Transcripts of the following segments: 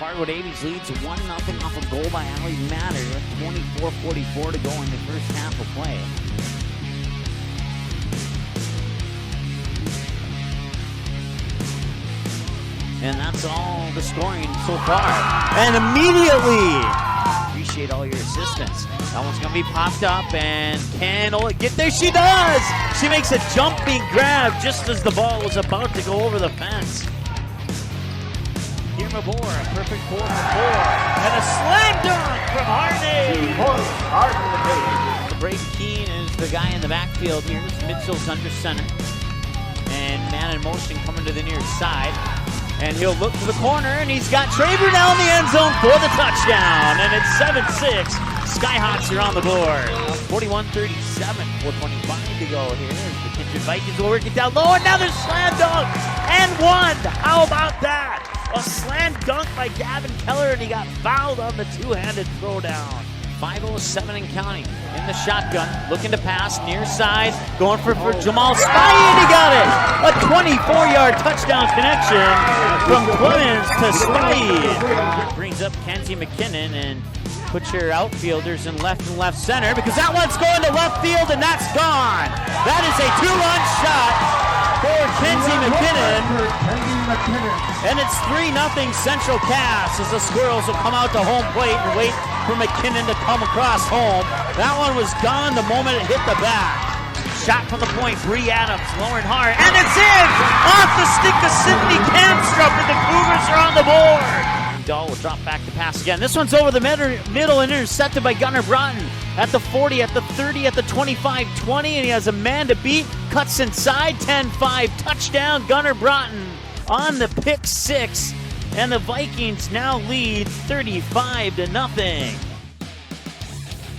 Fargo Davies leads 1-0 off a goal by Hawley Matter. 24:44 to go in the first half of play. And that's all the scoring so far. And immediately, appreciate all your assistance. That one's going to be popped up, and can Oleg get there? She does! She makes a jumping grab just as the ball was about to go over the fence. Here Mabor, a perfect 4-4. And a slam dunk from Harney! Brayden Keene is the guy in the backfield here. Mitchell's under center. And man in motion coming to the near side. And he'll look to the corner, and he's got Traber down the end zone for the touchdown. And it's 7-6. Skyhawks are on the board. 41-37, 4:25 to go here. The Kindred Vikings will work it down low, and now there's slam dunk and one. How about that? A slam dunk by Gavin Keller, and he got fouled on the two-handed throwdown. 5:07 and counting in the shotgun, looking to pass near side, going for Jamal Spivey, and he got it! A 24-yard touchdown connection from Clemens to Spivey. Brings up Kenzie McKinnon and puts your outfielders in left and left center because that one's going to left field and that's gone. That is a two-run shot for Kenzie McKinnon. And it's 3-0 Central Cass as the Squirrels will come out to home plate and wait for McKinnon to come across home. That one was gone the moment it hit the bat. Shot from the point, Bree Adams, lowering hard, and it's in! Off the stick of Sydney Kamstrup, and the Cougars are on the board. Dahl will drop back to pass again. This one's over the middle and intercepted by Gunnar Broughton at the 40, at the 30, at the 25-20, and he has a man to beat. Cuts inside, 10-5, touchdown, Gunnar Broughton on the pick six, and the Vikings now lead 35-0.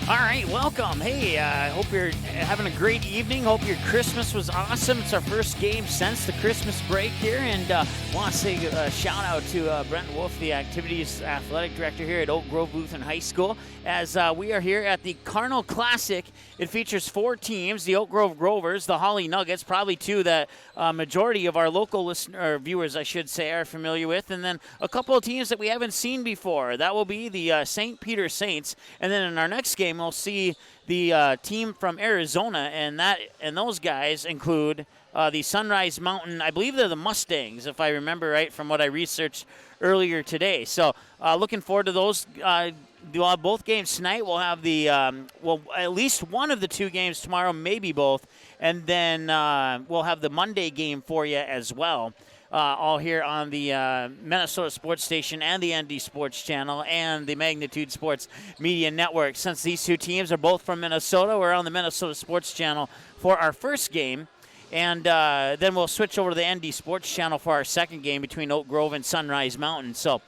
All right, welcome. Hey, I hope you're having a great evening. Hope your Christmas was awesome. It's our first game since the Christmas break here, and want to say a shout out to Brent Wolf, the activities athletic director here at Oak Grove Lutheran High School, as we are here at the Carnal Classic. It features 4 teams: the Oak Grove Grovers, the Hawley Nuggets, probably 2 that majority of our local listener or viewers, I should say, are familiar with, and then a couple of teams that we haven't seen before. That will be the St. Peter Saints, and then in our next game we'll see the team from Arizona, and those guys include the Sunrise Mountain. I believe they're the Mustangs, if I remember right from what I researched earlier today. So looking forward to those. We'll have both games tonight. We'll have the at least one of the 2 games tomorrow, maybe both, and then we'll have the Monday game for you as well. All here on the Minnesota Sports Station and the ND Sports Channel and the Magnitude Sports Media Network. Since these 2 teams are both from Minnesota, we're on the Minnesota Sports Channel for our first game. And then we'll switch over to the ND Sports Channel for our second game between Oak Grove and Sunrise Mountain. So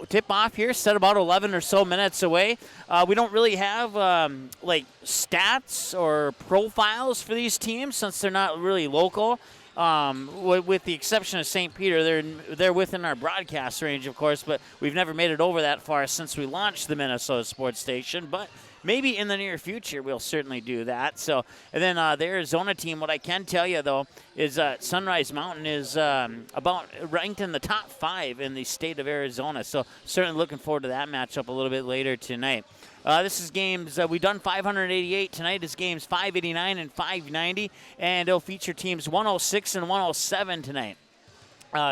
tip-off here, set about 11 or so minutes away. We don't really have like stats or profiles for these teams since they're not really local. With the exception of St. Peter, they're within our broadcast range, of course, but we've never made it over that far since we launched the Minnesota Sports Station. But maybe in the near future we'll certainly do that. So, and then the Arizona team, what I can tell you, though, is Sunrise Mountain is about ranked in the top 5 in the state of Arizona. So certainly looking forward to that matchup a little bit later tonight. This is games, we've done 588. Tonight is games 589 and 590, and it'll feature teams 106 and 107 tonight.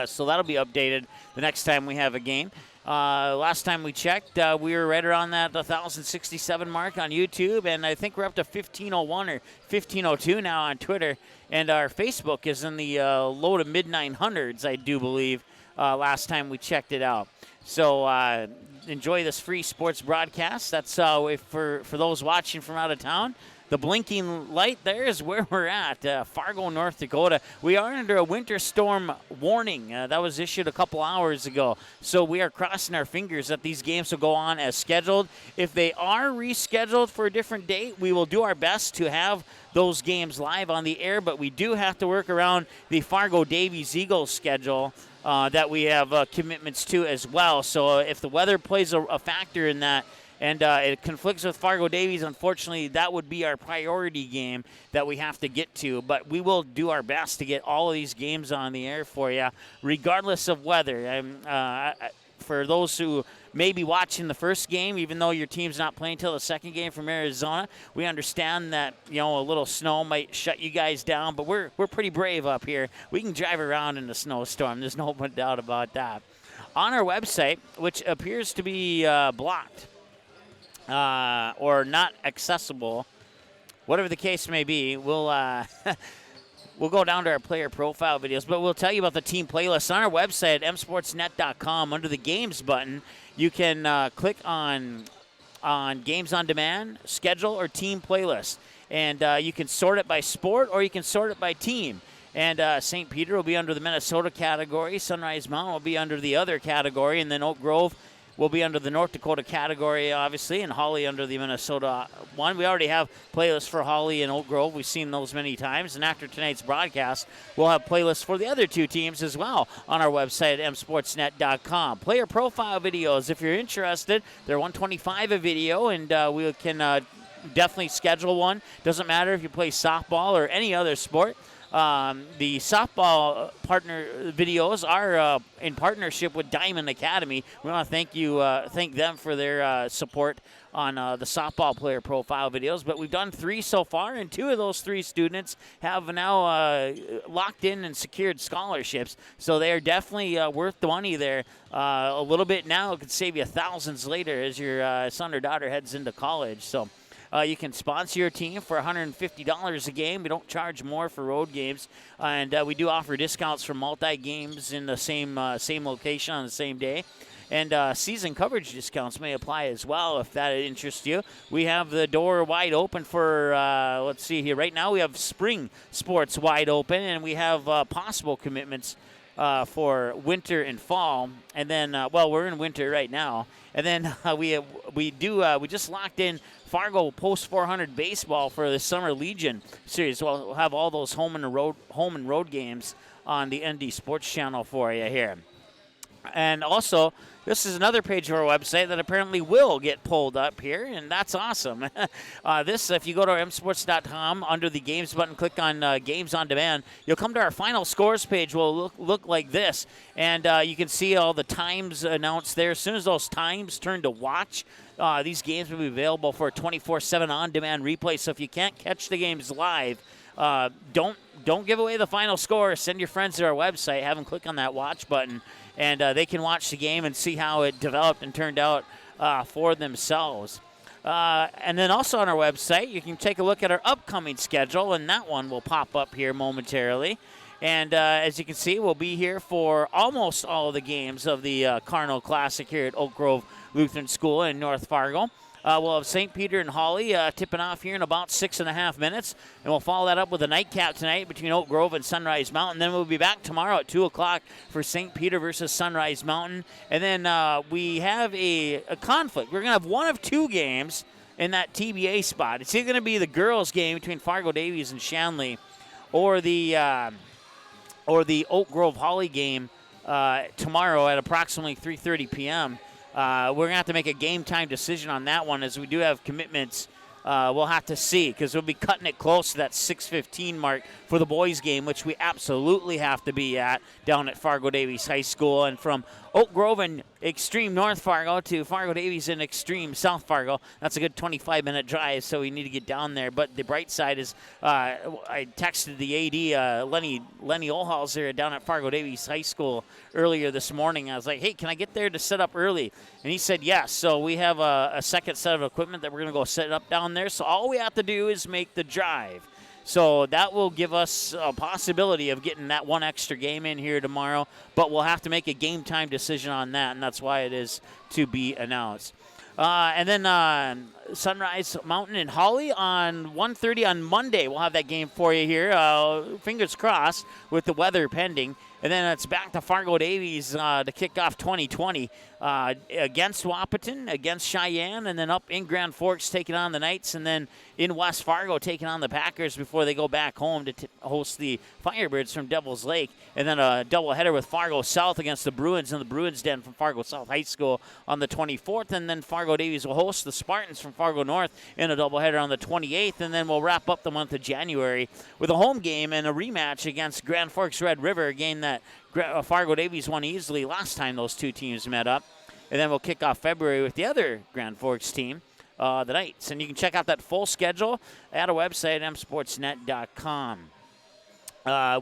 So that'll be updated the next time we have a game. Last time we checked, we were right around that 1,067 mark on YouTube, and I think we're up to 1,501 or 1,502 now on Twitter. And our Facebook is in the low to mid-900s, I do believe, last time we checked it out. So enjoy this free sports broadcast. That's for those watching from out of town. The blinking light there is where we're at, Fargo, North Dakota. We are under a winter storm warning. That was issued a couple hours ago. So we are crossing our fingers that these games will go on as scheduled. If they are rescheduled for a different date, we will do our best to have those games live on the air, but we do have to work around the Fargo Davies Eagles schedule that we have commitments to as well. So if the weather plays a factor in that, and it conflicts with Fargo Davies, unfortunately, that would be our priority game that we have to get to. But we will do our best to get all of these games on the air for you, regardless of weather. for those who may be watching the first game, even though your team's not playing till the second game from Arizona, we understand that, a little snow might shut you guys down, but we're pretty brave up here. We can drive around in a snowstorm. There's no doubt about that. On our website, which appears to be blocked or not accessible, whatever the case may be, we'll go down to our player profile videos, but we'll tell you about the team playlist on our website at msportsnet.com. Under the games button, you can click on games on demand, schedule, or team playlist. And you can sort it by sport or you can sort it by team. And St. Peter will be under the Minnesota category, Sunrise Mountain will be under the other category, and then Oak Grove will be under the North Dakota category, obviously, and Hawley under the Minnesota one. We already have playlists for Hawley and Oak Grove. We've seen those many times. And after tonight's broadcast, we'll have playlists for the other two teams as well on our website at msportsnet.com. Player profile videos, if you're interested, they're $125 a video, and we can definitely schedule one. Doesn't matter if you play softball or any other sport. The softball partner videos are in partnership with Diamond Academy. We want to thank them for their support on the softball player profile videos. But we've done 3 so far, and 2 of those 3 students have now locked in and secured scholarships. So they are definitely worth the money there. A little bit now could save you thousands later as your son or daughter heads into college. So. You can sponsor your team for $150 a game. We don't charge more for road games. And we do offer discounts for multi-games in the same location on the same day. And season coverage discounts may apply as well if that interests you. We have the door wide open for, let's see here. Right now we have spring sports wide open, and we have possible commitments for winter and fall. And then, we're in winter right now. And then we just locked in Fargo Post 400 baseball for the Summer Legion series. We'll have all those home and road games on the ND Sports Channel for you here. And also, this is another page of our website that apparently will get pulled up here, and that's awesome. If you go to msports.com, under the games button, click on Games on Demand, you'll come to our final scores page. Will look like this, and you can see all the times announced there. As soon as those times turn to watch, these games will be available for a 24/7 on-demand replay. So if you can't catch the games live, don't give away the final score. Send your friends to our website, have them click on that watch button, and they can watch the game and see how it developed and turned out for themselves. And then also on our website, you can take a look at our upcoming schedule, and that one will pop up here momentarily. And as you can see, we'll be here for almost all of the games of the Cardinal Classic here at Oak Grove Lutheran School in North Fargo. We'll have St. Peter and Hawley tipping off here in about 6.5 minutes. And we'll follow that up with a nightcap tonight between Oak Grove and Sunrise Mountain. Then we'll be back tomorrow at 2 o'clock for St. Peter versus Sunrise Mountain. And then we have a conflict. We're going to have one of 2 games in that TBA spot. It's either going to be the girls' game between Fargo Davies and Shanley, or the Oak Grove Hawley game tomorrow at approximately 3:30 p.m. We're going to have to make a game time decision on that one, as we do have commitments. We'll have to see, because we'll be cutting it close to that 6:15 mark for the boys' game, which we absolutely have to be at down at Fargo Davies High School. And from Oak Grove and extreme North Fargo to Fargo Davies and extreme South Fargo, that's a good 25-minute drive, so we need to get down there. But the bright side is I texted the AD, Lenny Olhalser, down at Fargo Davies High School earlier this morning. I was like, hey, can I get there to set up early? And he said yes. So we have a second set of equipment that we're going to go set up down there. So all we have to do is make the drive. So that will give us a possibility of getting that one extra game in here tomorrow, but we'll have to make a game time decision on that, and that's why it is to be announced. And then Sunrise Mountain and Hawley on 1:30 on Monday. We'll have that game for you here. Fingers crossed with the weather pending. And then it's back to Fargo Davies to kick off 2020 against Wahpeton, against Cheyenne, and then up in Grand Forks taking on the Knights, and then in West Fargo taking on the Packers before they go back home to host the Firebirds from Devil's Lake. And then a doubleheader with Fargo South against the Bruins in the Bruins Den from Fargo South High School on the 24th. And then Fargo Davies will host the Spartans from Fargo North in a doubleheader on the 28th. And then we'll wrap up the month of January with a home game and a rematch against Grand Forks Red River, a game that Fargo Davies won easily last time those two teams met up. And then we'll kick off February with the other Grand Forks team, the Knights. And you can check out that full schedule at our website, msportsnet.com.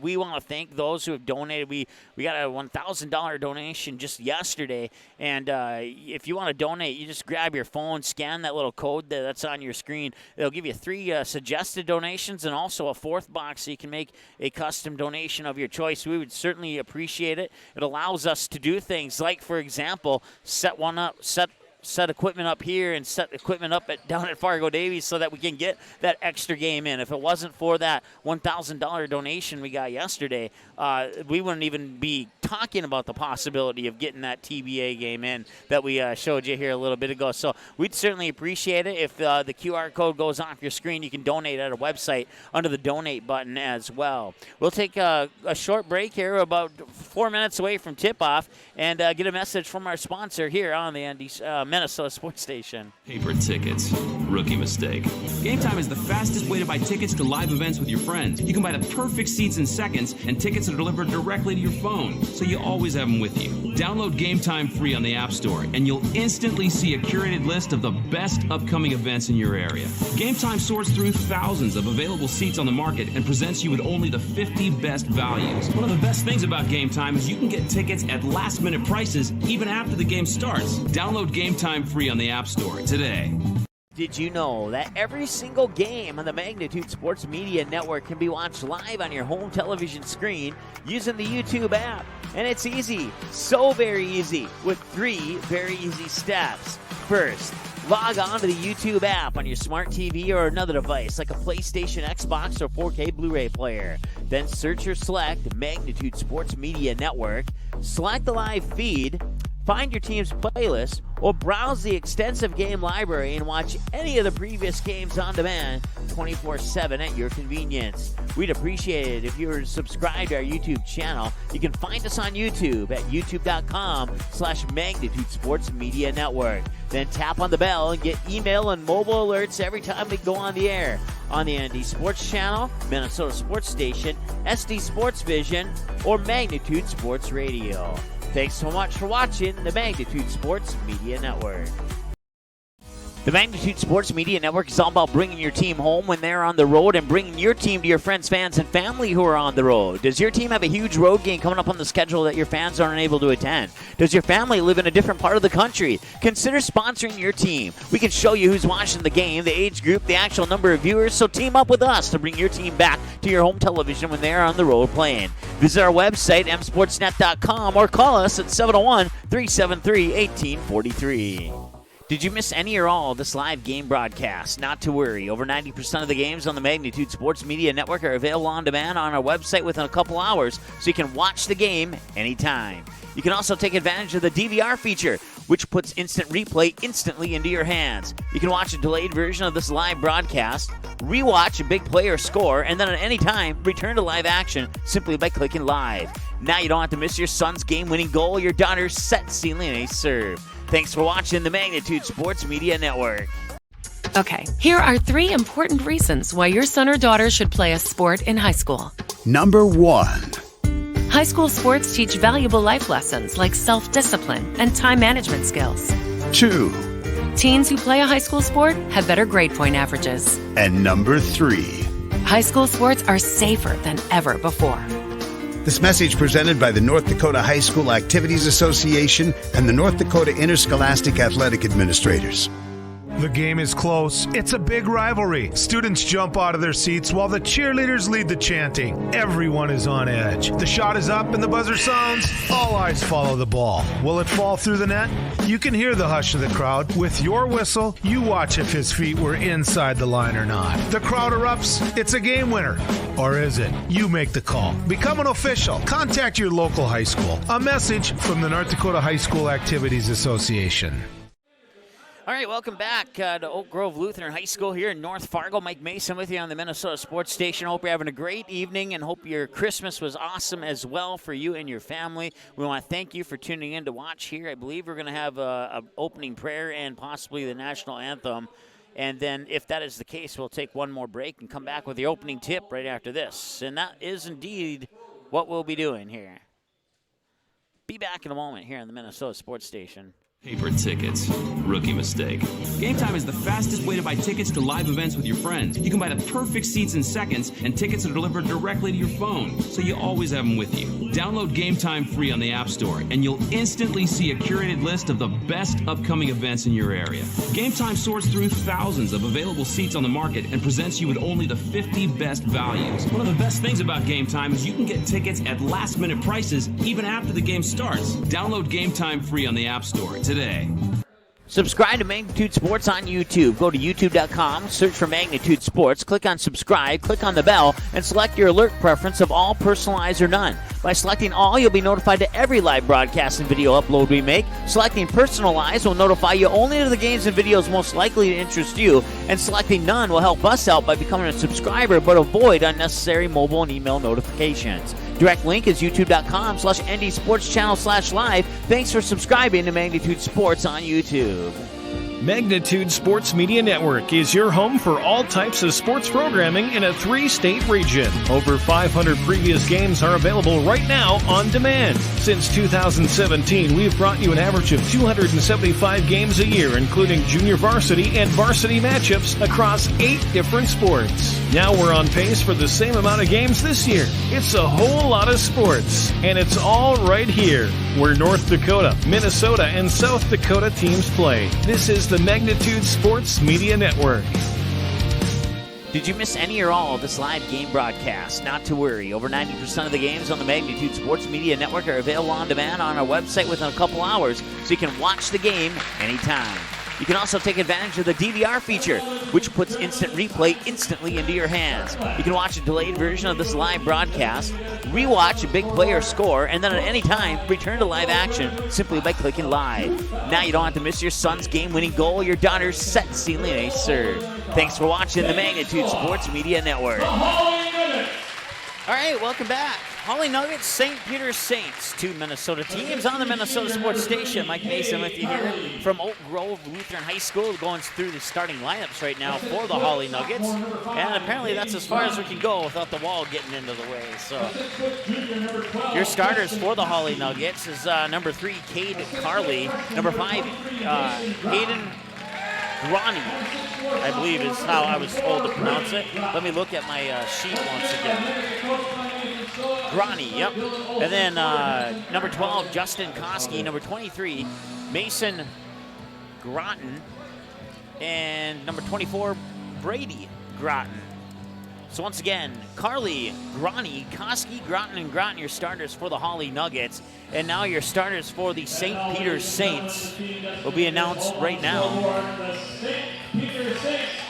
We want to thank those who have donated. We got a $1,000 donation just yesterday, and if you want to donate, you just grab your phone, scan that little code that's on your screen. It'll give you 3 suggested donations and also a 4th box so you can make a custom donation of your choice. We would certainly appreciate it. It allows us to do things like, for example, set equipment up here and set equipment up down at Fargo Davies so that we can get that extra game in. If it wasn't for that $1,000 donation we got yesterday, we wouldn't even be talking about the possibility of getting that TBA game in that we showed you here a little bit ago. So we'd certainly appreciate it. If the QR code goes off your screen, you can donate at our website under the donate button as well. We'll take a short break here, about 4 minutes away from tip-off, and get a message from our sponsor here on the Minnesota Sports Station. Paper tickets. Rookie mistake. Game Time is the fastest way to buy tickets to live events with your friends. You can buy the perfect seats in seconds, and tickets are delivered directly to your phone, so you always have them with you. Download Game Time free on the App Store, and you'll instantly see a curated list of the best upcoming events in your area. Game Time sorts through thousands of available seats on the market and presents you with only the 50 best values. One of the best things about Game Time is you can get tickets at last-minute prices even after the game starts. Download Game Time free on the App Store today. Did you know that every single game on the Magnitude Sports Media Network can be watched live on your home television screen using the YouTube app? And it's easy, so very easy, with 3 very easy steps. First, log on to the YouTube app on your smart TV or another device like a PlayStation, Xbox, or 4K Blu-ray player. Then search or select Magnitude Sports Media Network, select the live feed, find your team's playlist, or browse the extensive game library and watch any of the previous games on demand 24/7 at your convenience. We'd appreciate it if you were to subscribe to our YouTube channel. You can find us on YouTube at youtube.com/Magnitude Sports Media Network. Then tap on the bell and get email and mobile alerts every time we go on the air. On the ND Sports Channel, Minnesota Sports Station, SD Sports Vision, or Magnitude Sports Radio. Thanks so much for watching the Magnitude Sports Media Network. The Magnitude Sports Media Network is all about bringing your team home when they're on the road and bringing your team to your friends, fans, and family who are on the road. Does your team have a huge road game coming up on the schedule that your fans aren't able to attend? Does your family live in a different part of the country? Consider sponsoring your team. We can show you who's watching the game, the age group, the actual number of viewers, so team up with us to bring your team back to your home television when they're on the road playing. Visit our website, msportsnet.com, or call us at 701-373-1843. Did you miss any or all of this live game broadcast? Not to worry. Over 90% of the games on the Magnitude Sports Media Network are available on demand on our website within a couple hours, so you can watch the game anytime. You can also take advantage of the DVR feature, which puts instant replay instantly into your hands. You can watch a delayed version of this live broadcast, rewatch a big play or score, and then at any time, return to live action simply by clicking live. Now you don't have to miss your son's game-winning goal or your daughter's set-sealing ace serve. Thanks for watching the Magnitude Sports Media Network. Okay, here are 3 important reasons why your son or daughter should play a sport in high school. Number 1. High school sports teach valuable life lessons like self-discipline and time management skills. 2. Teens who play a high school sport have better grade point averages. And number 3. High school sports are safer than ever before. This message presented by the North Dakota High School Activities Association and the North Dakota Interscholastic Athletic Administrators. The game is close. It's a big rivalry. Students jump out of their seats while the cheerleaders lead the chanting. Everyone is on edge. The shot is up and the buzzer sounds. All eyes follow the ball. Will it fall through the net? You can hear the hush of the crowd. With your whistle, you watch if his feet were inside the line or not. The crowd erupts. It's a game winner. Or is it? You make the call. Become an official. Contact your local high school. A message from the North Dakota High School Activities Association. All right, welcome back to Oak Grove Lutheran High School here in North Fargo. Mike Mason with you on the Minnesota Sports Station. Hope you're having a great evening and hope your Christmas was awesome as well for you and your family. We want to thank you for tuning in to watch here. I believe we're going to have an opening prayer and possibly the national anthem. And then if that is the case, we'll take one more break and come back with the opening tip right after this. And that is indeed what we'll be doing here. Be back in a moment here on the Minnesota Sports Station. Paper tickets. Rookie mistake. Game Time is the fastest way to buy tickets to live events with your friends. You can buy the perfect seats in seconds, and tickets are delivered directly to your phone, so you always have them with you. Download Game Time free on the App Store, and you'll instantly see a curated list of the best upcoming events in your area. Game Time sorts through thousands of available seats on the market and presents you with only the 50 best values. One of the best things about Game Time is you can get tickets at last-minute prices even after the game starts. Download Game Time free on the App Store today. Subscribe to Magnitude Sports on YouTube. Go to youtube.com, search for Magnitude Sports, click on subscribe, click on the bell, and select your alert preference of all, personalized, or none. By selecting all, you'll be notified to every live broadcast and video upload we make. Selecting personalized will notify you only to the games and videos most likely to interest you, and selecting none will help us out by becoming a subscriber but avoid unnecessary mobile and email notifications. Direct link is youtube.com/ndsportschannel/live. Thanks for subscribing to Magnitude Sports on YouTube. Magnitude Sports Media Network is your home for all types of sports programming in a 3-state region. Over 500 previous games are available right now on demand. Since 2017, we've brought you an average of 275 games a year, including junior varsity and varsity matchups across 8 different sports. Now we're on pace for the same amount of games this year. It's a whole lot of sports, and it's all right here, where North Dakota, Minnesota, and South Dakota teams play. This is the Magnitude Sports Media Network. Did you miss any or all of this live game broadcast? Not to worry. Over 90% of the games on the Magnitude Sports Media Network are available on demand on our website within a couple hours, so you can watch the game anytime. You can also take advantage of the DVR feature, which puts instant replay instantly into your hands. You can watch a delayed version of this live broadcast, rewatch a big play or score, and then at any time, return to live action simply by clicking live. Now you don't have to miss your son's game-winning goal or your daughter's set sealing ace serve. Thanks for watching the Magnitude Sports Media Network. All right, welcome back. Hawley Nuggets, St. Peter Saints, 2 Minnesota teams on the Minnesota Sports Station. Mike Mason with you here from Oak Grove Lutheran High School, going through the starting lineups right now for the Hawley Nuggets. And apparently that's as far as we can go without the wall getting into the way. So your starters for the Hawley Nuggets is number 3, Cade Carley, number 5, Hayden Grani, I believe is how I was told to pronounce it. Let me look at my sheet once again. Grani, yep. And then number 12, Justin Koski. Number 23, Mason Groton. And number 24, Brady Groton. So once again, Carley, Grani, Koski, Groton, and Groton, your starters for the Hawley Nuggets. And now your starters for the St. Peter Saints will be announced right now.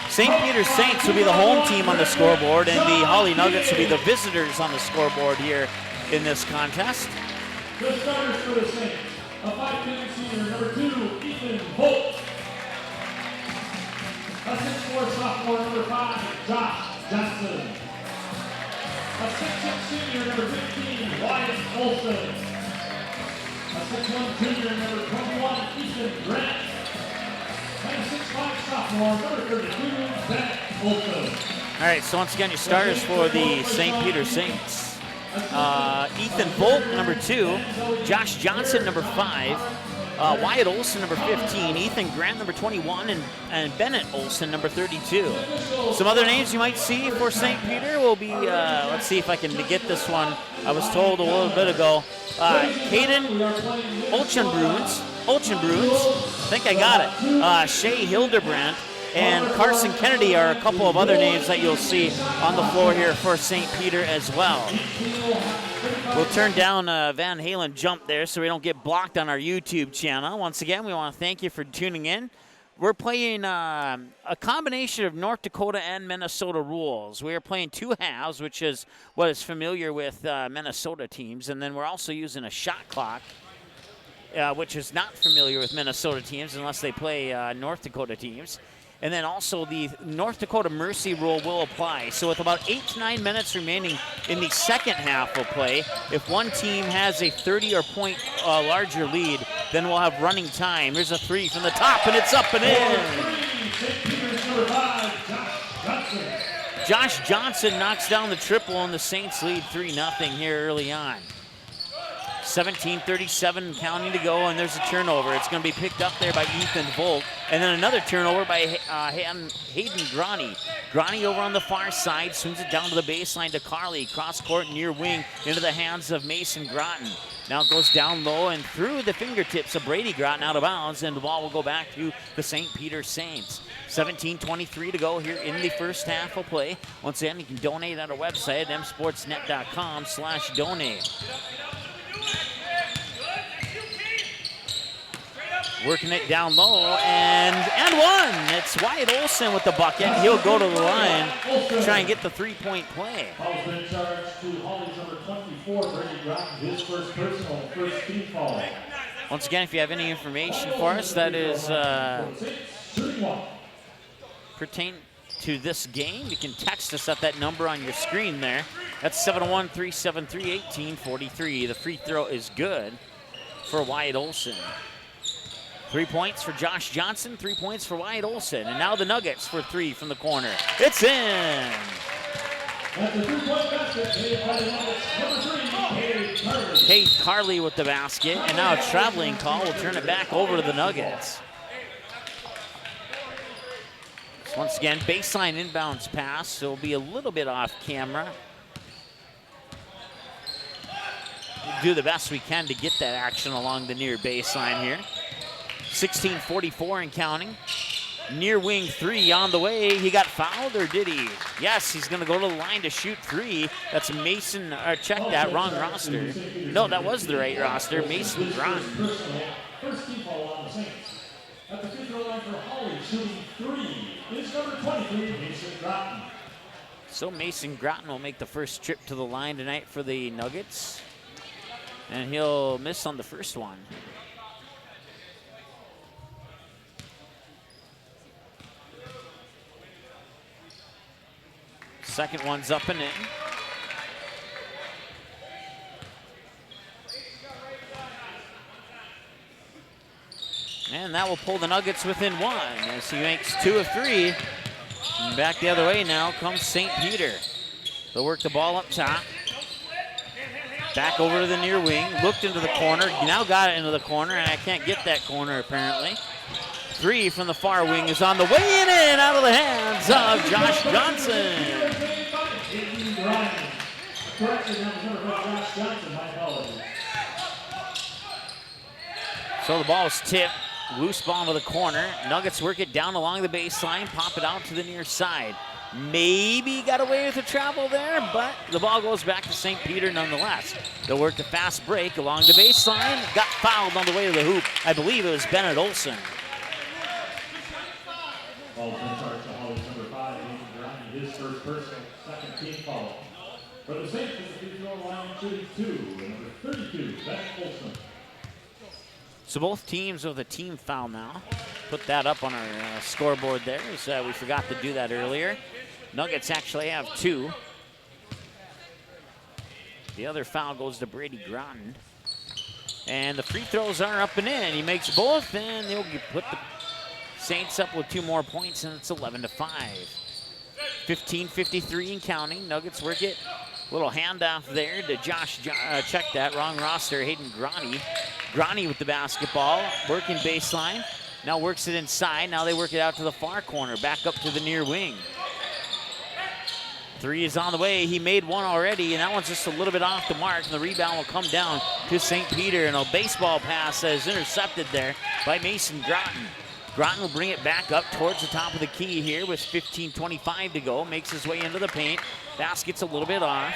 St. Peter Saints will be the home team on the scoreboard, and the Hawley Nuggets will be the visitors on the scoreboard here in this contest. The starters for the Saints, a 5'10" senior, number 2, Ethan Holt. A 6'4" sophomore, number 5, Josh Johnson. A 6'6" senior, number 15, Wyatt Olson. A 6'1" junior, number 21, Ethan Grant. And a 6'5" sophomore, number 32, Zach Olson. All right, so once again, your starters for the St. Peter Saints. Ethan Bolt, number 2. Josh Johnson, number 5. Wyatt Olson, number 15. Ethan Grant, number 21. And Bennett Olson, number 32. Some other names you might see for St. Peter will be, let's see if I can get this one. I was told a little bit ago. Caden Olchenbruns. I think I got it. Shea Hildebrandt and Carson Kennedy are a couple of other names that you'll see on the floor here for St. Peter as well. We'll turn down Van Halen jump there so we don't get blocked on our YouTube channel. Once again, we want to thank you for tuning in. We're playing a combination of North Dakota and Minnesota rules. We are playing 2 halves, which is what is familiar with Minnesota teams. And then we're also using a shot clock, which is not familiar with Minnesota teams unless they play North Dakota teams. And then also the North Dakota mercy rule will apply. So with about 8 to 9 minutes remaining in the second half of play, if one team has a 30 or point larger lead, then we'll have running time. Here's a 3 from the top, and it's up and in. Josh Johnson knocks down the triple, and the Saints lead 3-0 here early on. 17:37 counting to go, and there's a turnover. It's going to be picked up there by Ethan Volk, and then another turnover by Hayden Grani. Grani over on the far side, swings it down to the baseline to Carly. Cross court near wing into the hands of Mason Groton. Now it goes down low and through the fingertips of Brady Groton out of bounds, and the ball will go back to the St. Peter Saints. 17:23 to go here in the first half of play. Once again, you can donate at our website at msportsnet.com/donate. Working it down low, and one. It's Wyatt Olson with the bucket. He'll go to the line to try and get the three-point play. Foul's been charged to Hawley's number 24, Brady Groton, his first personal, first team foul. Once again, if you have any information for us that is pertain to this game, you can text us at that number on your screen there. That's 701-373-1843. The free throw is good for Wyatt Olson. 3 points for Josh Johnson, 3 points for Wyatt Olson. And now the Nuggets for three from the corner. It's in! That's a three-point basket made by the Nuggets, number 3, Kate Carly with the basket, and now a traveling call will turn it back over to the Nuggets. So once again, baseline inbounds pass, so it'll be a little bit off camera. We'll do the best we can to get that action along the near baseline here. 16:44 and counting. Near wing three on the way. He got fouled, or did he? Yes, he's going to go to the line to shoot three. That's Mason, check that, wrong roster. No, that was the right roster, Mason Groton. First team foul on the Saints. At the free throw line for Hawley, shooting three is number 23, Mason Groton. So Mason Groton will make the first trip to the line tonight for the Nuggets. And he'll miss on the first one. Second one's up and in. And that will pull the Nuggets within one as he makes 2 of 3. And back the other way now comes St. Peter. They'll work the ball up top. Back over to the near wing, looked into the corner, now got it into the corner, and I can't get that corner apparently. 3 from the far wing is on the way in and out of the hands of Josh Johnson. So the ball is tipped, loose ball into the corner. Nuggets work it down along the baseline, pop it out to the near side. Maybe got away with the travel there, but the ball goes back to St. Peter nonetheless. They'll work the fast break along the baseline. Got fouled on the way to the hoop. I believe it was Bennett Olson. Ball been charged to Hawley's number 5, his first personal, second team foul. For the Saints, the free throw line shooting 2, number 32, Bennett Olson. So both teams with a team foul now. Put that up on our scoreboard there, as we forgot to do that earlier. Nuggets actually have 2. The other foul goes to Brady Groton. And the free throws are up and in. He makes both, and he'll put the Saints up with 2 more points, and it's 11-5. 15:53 and counting. Nuggets work it. Little handoff there to Josh, check that, wrong roster, Hayden Grani. Grani with the basketball, working baseline. Now works it inside. Now they work it out to the far corner, back up to the near wing. 3 is on the way. He made 1 already, and that one's just a little bit off the mark. And the rebound will come down to St. Peter, and a baseball pass is intercepted there by Mason Groton. Groton will bring it back up towards the top of the key here with 15:25 to go. Makes his way into the paint. Basket's a little bit off.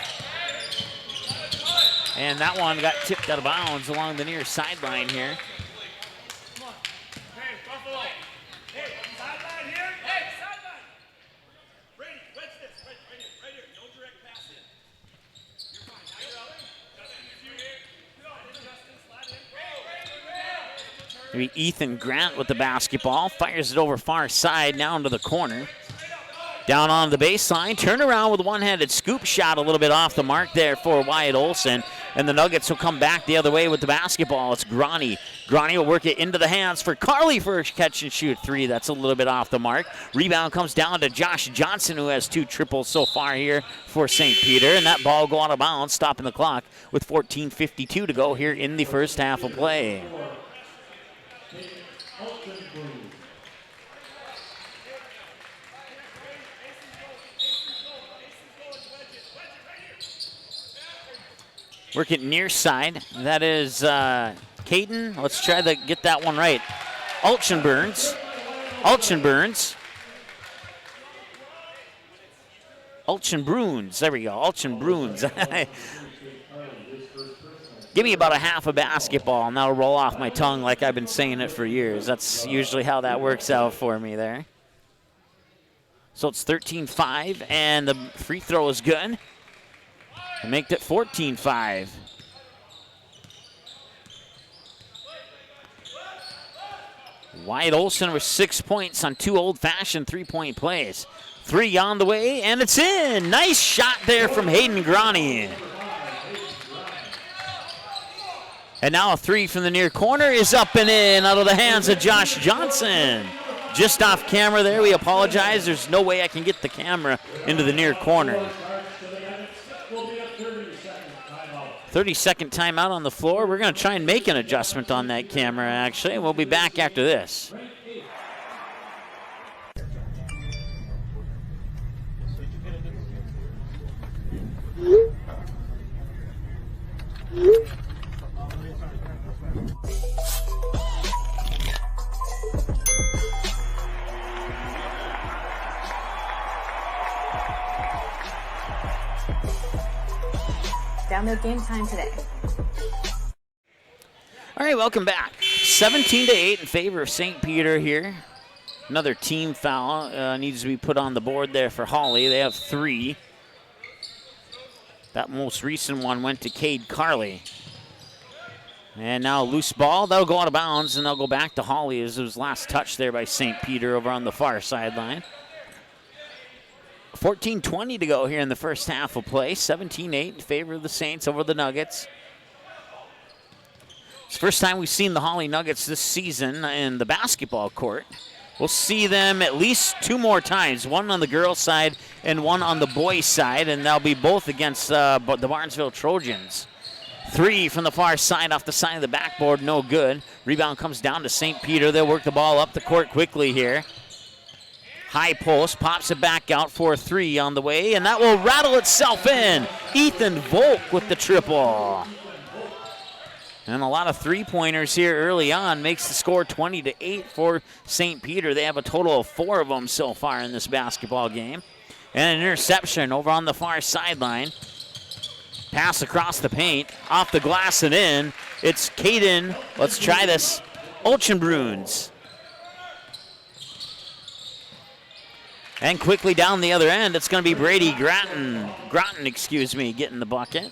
And that one got tipped out of bounds along the near sideline here. Maybe Ethan Grant with the basketball. Fires it over far side, now into the corner. Down on the baseline, turn around with a one-handed scoop shot, a little bit off the mark there for Wyatt Olson. And the Nuggets will come back the other way with the basketball. It's Grani. Grani will work it into the hands for Carly for a catch and shoot three. That's a little bit off the mark. Rebound comes down to Josh Johnson, who has 2 triples so far here for St. Peter. And that ball go out of bounds, stopping the clock with 14:52 to go here in the first half of play. Work it near side. That is Caden. Let's try to get that one right. Ulchenburns. Ulchenbruns. There we go. Ulchenbruns. Give me about a half a basketball, and that'll roll off my tongue like I've been saying it for years. That's usually how that works out for me there. So it's 13-5, and the free throw is good. And make it 14-5. Wyatt Olson with 6 points on 2 old-fashioned three-point plays. 3 on the way, and it's in. Nice shot there from Hayden Grani. And now a 3 from the near corner is up and in out of the hands of Josh Johnson. Just off camera there, we apologize. There's no way I can get the camera into the near corner. 30-second timeout on the floor. We're going to try and make an adjustment on that camera, actually. We'll be back after this. Download Game Time today. All right, welcome back. 17-8 in favor of St. Peter here. Another team foul needs to be put on the board there for Hawley. They have 3. That most recent one went to Cade Carley. And now a loose ball. That'll go out of bounds, and they'll go back to Hawley as it was last touched there by St. Peter over on the far sideline. 14:20 to go here in the first half of play. 17-8 in favor of the Saints over the Nuggets. It's the first time we've seen the Hawley Nuggets this season in the basketball court. We'll see them at least 2 more times, one on the girls' side and one on the boys' side, and they'll be both against the Barnesville Trojans. 3 from the far side off the side of the backboard, no good. Rebound comes down to St. Peter. They'll work the ball up the court quickly here. High post, pops it back out for a 3 on the way, and that will rattle itself in. Ethan Volk with the triple. And a lot of three-pointers here early on makes the score 20-8 for St. Peter. They have a total of 4 of them so far in this basketball game. And an interception over on the far sideline. Pass across the paint, off the glass and in. It's Caden, let's try this, Ulchenbruns. And quickly down the other end, it's going to be Brady Groton, getting the bucket.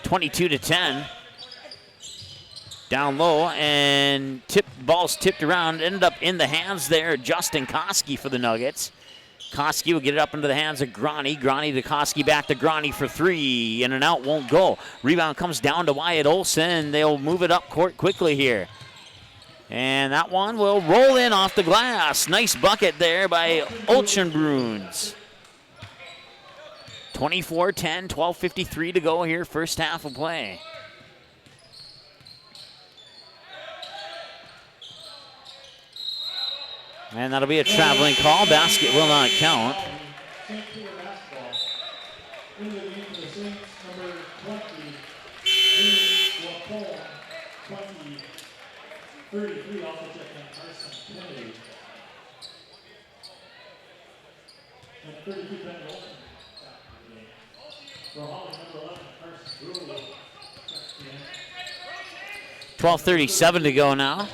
22-10. Down low, and ball's tipped around, ended up in the hands there, Justin Koski for the Nuggets. Koski will get it up into the hands of Grani. Grani to Koski, back to Grani for 3. In and out, won't go. Rebound comes down to Wyatt Olson. They'll move it up court quickly here. And that one will roll in off the glass. Nice bucket there by Ulchenbruns. 24-10, 12:53 to go here, first half of play. And that'll be a traveling call. Basket will not count. And 32 Ben Wilson. 12:37 to go now.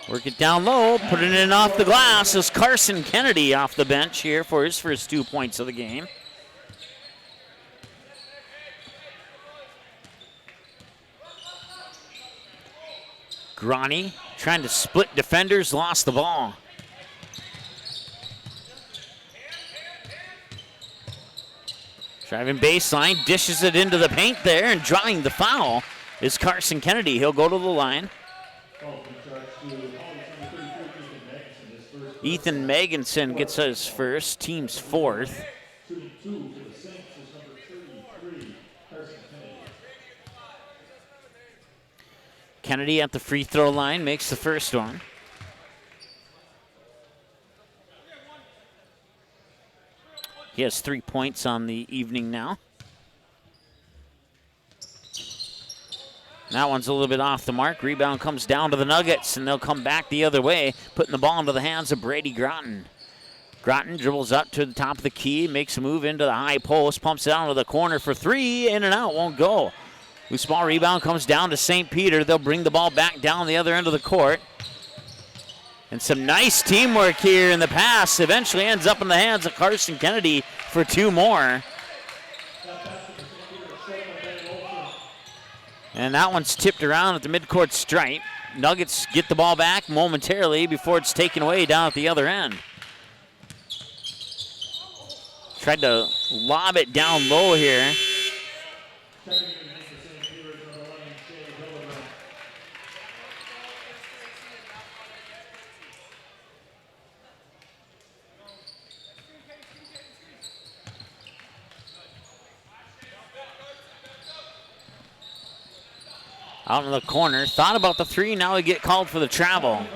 Work it down low, put it in off the glass as Carson Kennedy off the bench here for his first 2 points of the game. Grani trying to split defenders, lost the ball. Driving baseline, dishes it into the paint there, and drawing the foul is Carson Kennedy. He'll go to the line. Ethan Meganson gets his first, team's fourth. Kennedy at the free throw line makes the first one. He has 3 points on the evening now. That one's a little bit off the mark. Rebound comes down to the Nuggets, and they'll come back the other way, putting the ball into the hands of Brady Groton. Groton dribbles up to the top of the key, makes a move into the high post, pumps it out to the corner for three, in and out, won't go. Loose ball rebound comes down to St. Peter. They'll bring the ball back down the other end of the court. And some nice teamwork here in the pass. Eventually ends up in the hands of Carson Kennedy for two more. And that one's tipped around at the midcourt stripe. Nuggets get the ball back momentarily before it's taken away down at the other end. Tried to lob it down low here. Out in the corner, thought about the three, now we get called for the travel.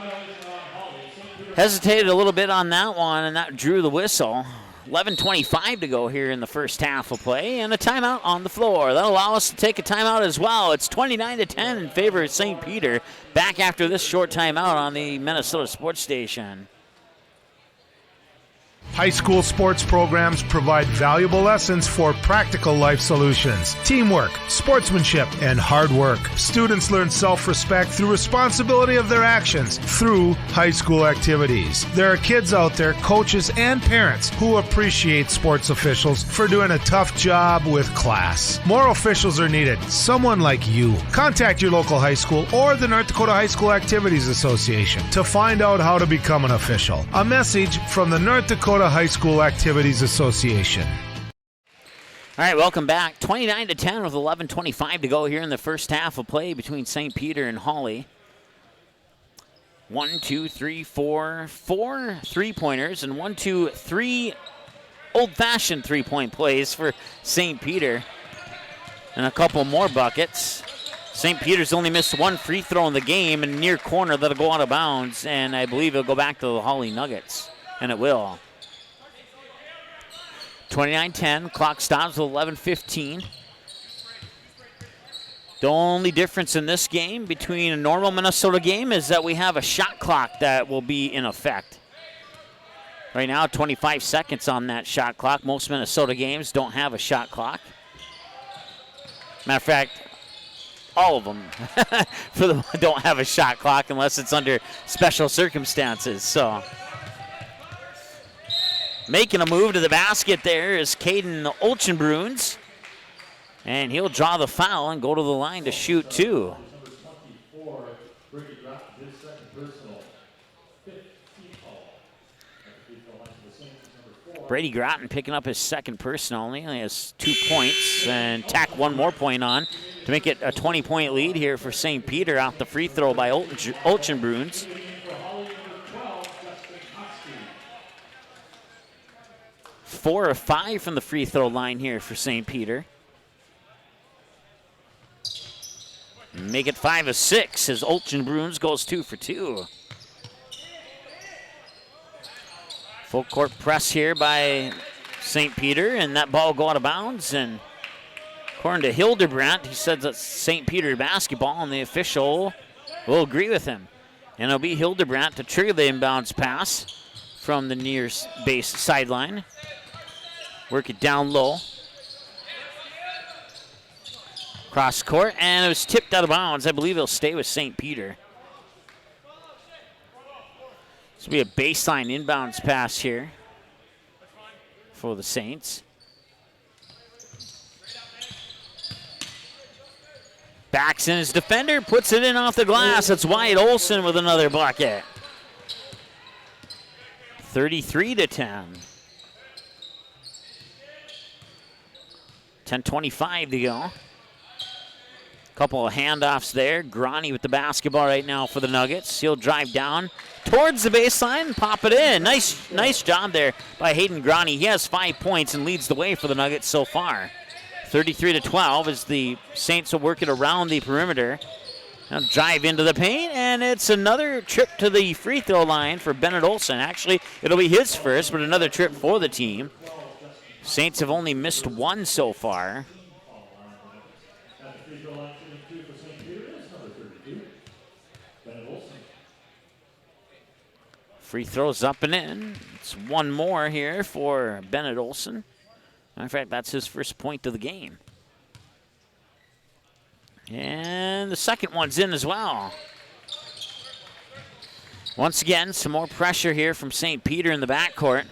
Hesitated a little bit on that one, and that drew the whistle. 11:25 to go here in the first half of play, and a timeout on the floor. That'll allow us to take a timeout as well. It's 29-10 in favor of St. Peter. Back after this short timeout on the Minnesota Sports Station. High school sports programs provide valuable lessons for practical life solutions, teamwork, sportsmanship, and hard work. Students learn self-respect through responsibility of their actions through high school activities. There are kids out there, coaches and parents, who appreciate sports officials for doing a tough job with class. More officials are needed, someone like you. Contact your local high school or the North Dakota High School Activities Association to find out how to become an official. A message from the North Dakota High School Activities Association. All right, welcome back. 29-10 with 11:25 to go here in the first half of play between St. Peter and Hawley. 4 three-pointers, and 3 old-fashioned three-point plays for St. Peter. And a couple more buckets. St. Peter's only missed one free throw in the game, and near corner that'll go out of bounds, and I believe it'll go back to the Hawley Nuggets, and it will. 29-10, clock stops with 11:15. The only difference in this game between a normal Minnesota game is that we have a shot clock that will be in effect. Right now, 25 seconds on that shot clock. Most Minnesota games don't have a shot clock. Matter of fact, all of them don't have a shot clock unless it's under special circumstances. So, making a move to the basket there is Caden Olchenbruns. And he'll draw the foul and go to the line to shoot two. Brady Groton picking up his second personal. He only has 2 points and tack one more point on to make it a 20-point lead here for St. Peter off the free throw by Olchenbruns. 4 of 5 from the free throw line here for St. Peter. Make it 5 of 6 as Olchenbruns goes 2 for 2. Full court press here by St. Peter, and that ball will go out of bounds. And according to Hildebrandt, he says that's St. Peter basketball, and the official will agree with him. And it'll be Hildebrandt to trigger the inbounds pass from the near base sideline. Work it down low. Cross court, and it was tipped out of bounds. I believe it'll stay with St. Peter. This will be a baseline inbounds pass here for the Saints. Backs in his defender, puts it in off the glass. It's Wyatt Olson with another bucket. 33-10. 10:25 to go. Couple of handoffs there. Grani with the basketball right now for the Nuggets. He'll drive down towards the baseline and pop it in. Nice job there by Hayden Grani. He has 5 points and leads the way for the Nuggets so far. 33-12 as the Saints will work it around the perimeter. Now drive into the paint, and it's another trip to the free throw line for Bennett Olson. Actually, it'll be his first, but another trip for the team. Saints have only missed one so far. Free throws up and in. It's one more here for Bennett Olson. Matter of fact, that's his first point of the game. And the second one's in as well. Once again, some more pressure here from St. Peter in the backcourt.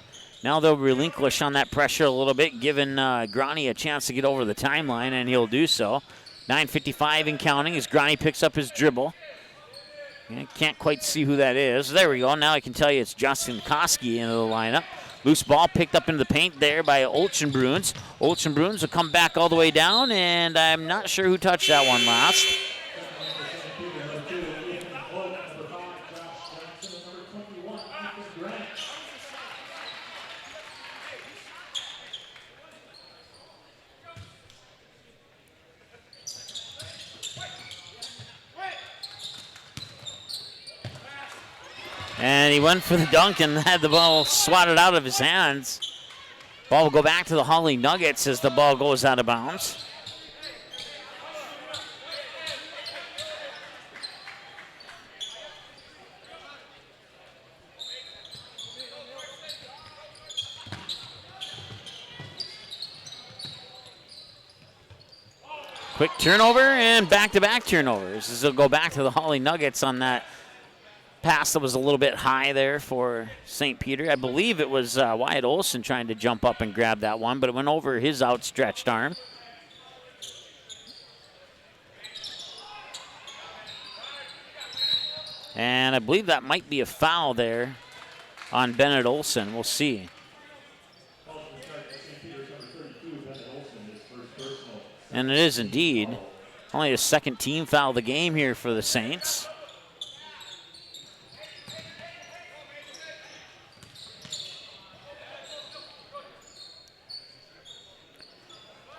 Now they'll relinquish on that pressure a little bit, giving Grani a chance to get over the timeline, and he'll do so. 9:55 and counting as Grani picks up his dribble. I can't quite see who that is. There we go. Now I can tell you it's Justin Koski into the lineup. Loose ball picked up into the paint there by Olchenbruns. Olchenbruns will come back all the way down, and I'm not sure who touched that one last. And he went for the dunk and had the ball swatted out of his hands. Ball will go back to the Hawley Nuggets as the ball goes out of bounds. Quick turnover and back-to-back turnovers. This will go back to the Hawley Nuggets on that pass that was a little bit high there for St. Peter. I believe it was Wyatt Olson trying to jump up and grab that one, but it went over his outstretched arm. And I believe that might be a foul there on Bennett Olson. We'll see. And it is indeed. Only a second team foul of the game here for the Saints.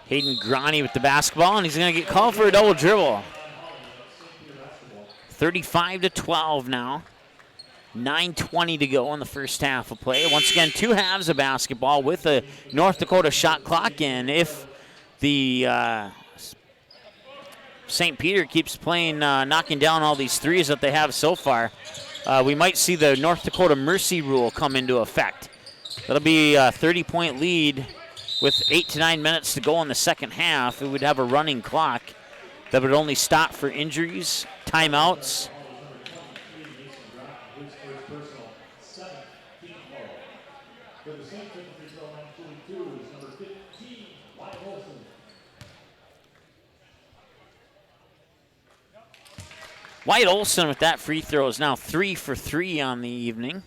Hayden Grani with the basketball, and he's going to get called for a double dribble. 35-12 now. 9:20 to go in the first half of play. Once again, two halves of basketball with a North Dakota shot clock, and if the St. Peter keeps playing, knocking down all these threes that they have so far, we might see the North Dakota mercy rule come into effect. That'll be a 30-point lead with 8 to 9 minutes to go in the second half. It would have a running clock that would only stop for injuries, timeouts. Wyatt Olson with that free throw is now 3 for 3 on the evening.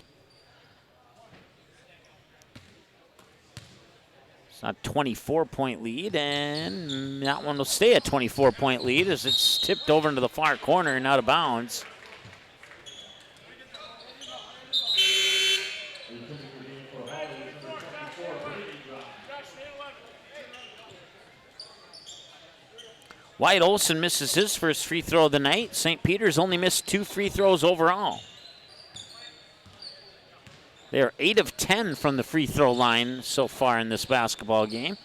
It's a 24-point lead, and that one will stay a 24-point lead as it's tipped over into the far corner and out of bounds. Wyatt Olson misses his first free throw of the night. St. Peter's only missed 2 free throws overall. They are 8 of 10 from the free throw line so far in this basketball game.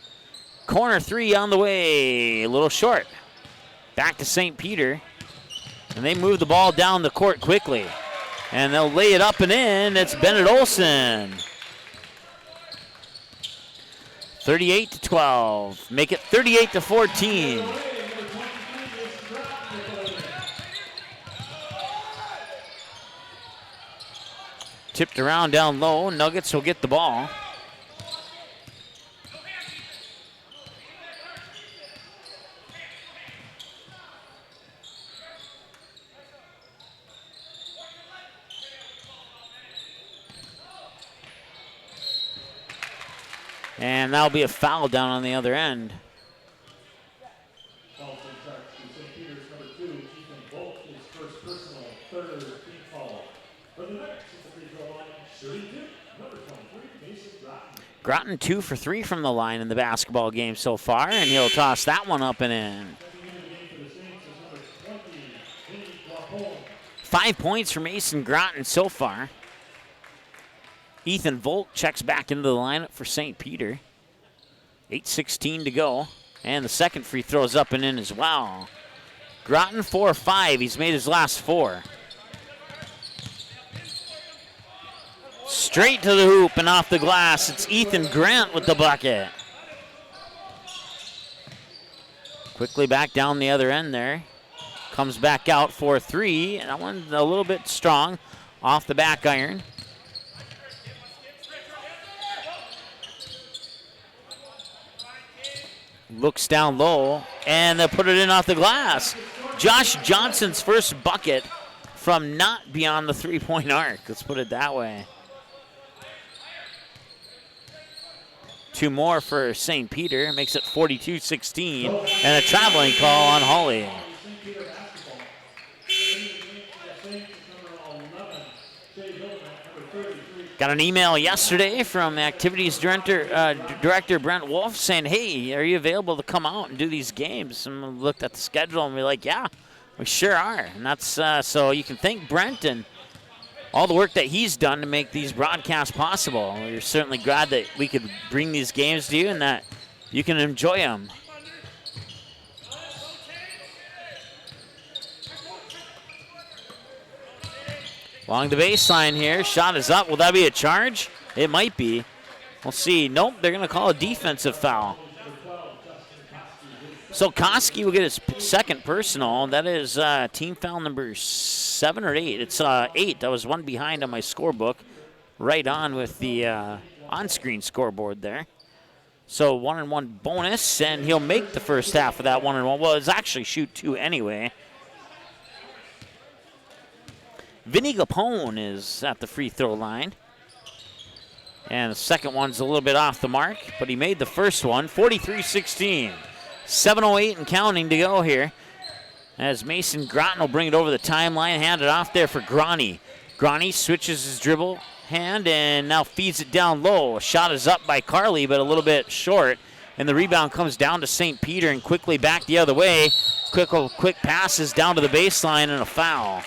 Corner 3 on the way, a little short. Back to St. Peter, and they move the ball down the court quickly. And they'll lay it up and in. It's Bennett Olson. 38-12. Make it 38-14. Tipped around down low. Nuggets will get the ball. And that'll be a foul down on the other end. Groton 2 for 3 from the line in the basketball game so far, and he'll toss that one up and in. 5 points for Mason Groton so far. Ethan Volt checks back into the lineup for St. Peter. 8:16 to go, and the second free throw's up and in as well. Groton 4 of 5. He's made his last 4. Straight to the hoop and off the glass. It's Ethan Grant with the bucket. Quickly back down the other end there. Comes back out for 3. And that one's a little bit strong off the back iron. Looks down low, and they'll put it in off the glass. Josh Johnson's first bucket from not beyond the three-point arc. Let's put it that way. 2 more for St. Peter. Makes it 42-16, and a traveling call on Hawley. Got an email yesterday from Activities Director Brent Wolf saying, hey, are you available to come out and do these games? And we looked at the schedule and we're like, yeah, we sure are. And that's so you can thank Brent and all the work that he's done to make these broadcasts possible. We're certainly glad that we could bring these games to you and that you can enjoy them. Along the baseline here, shot is up. Will that be a charge? It might be. We'll see. Nope, they're going to call a defensive foul. So Koski will get his second personal. That is team foul number 7 or 8. It's 8. I was one behind on my scorebook. Right on with the on-screen scoreboard there. So 1-and-1 bonus, and he'll make the first half of that 1-and-1. Well, it's actually shoot 2 anyway. Vinny Gapone is at the free throw line. And the second one's a little bit off the mark, but he made the first one, 43-16. 7:08 and counting to go here. As Mason Groton will bring it over the timeline, hand it off there for Groney. Groney switches his dribble hand and now feeds it down low. A shot is up by Carly, but a little bit short. And the rebound comes down to St. Peter and quickly back the other way. Quick passes down to the baseline and a foul.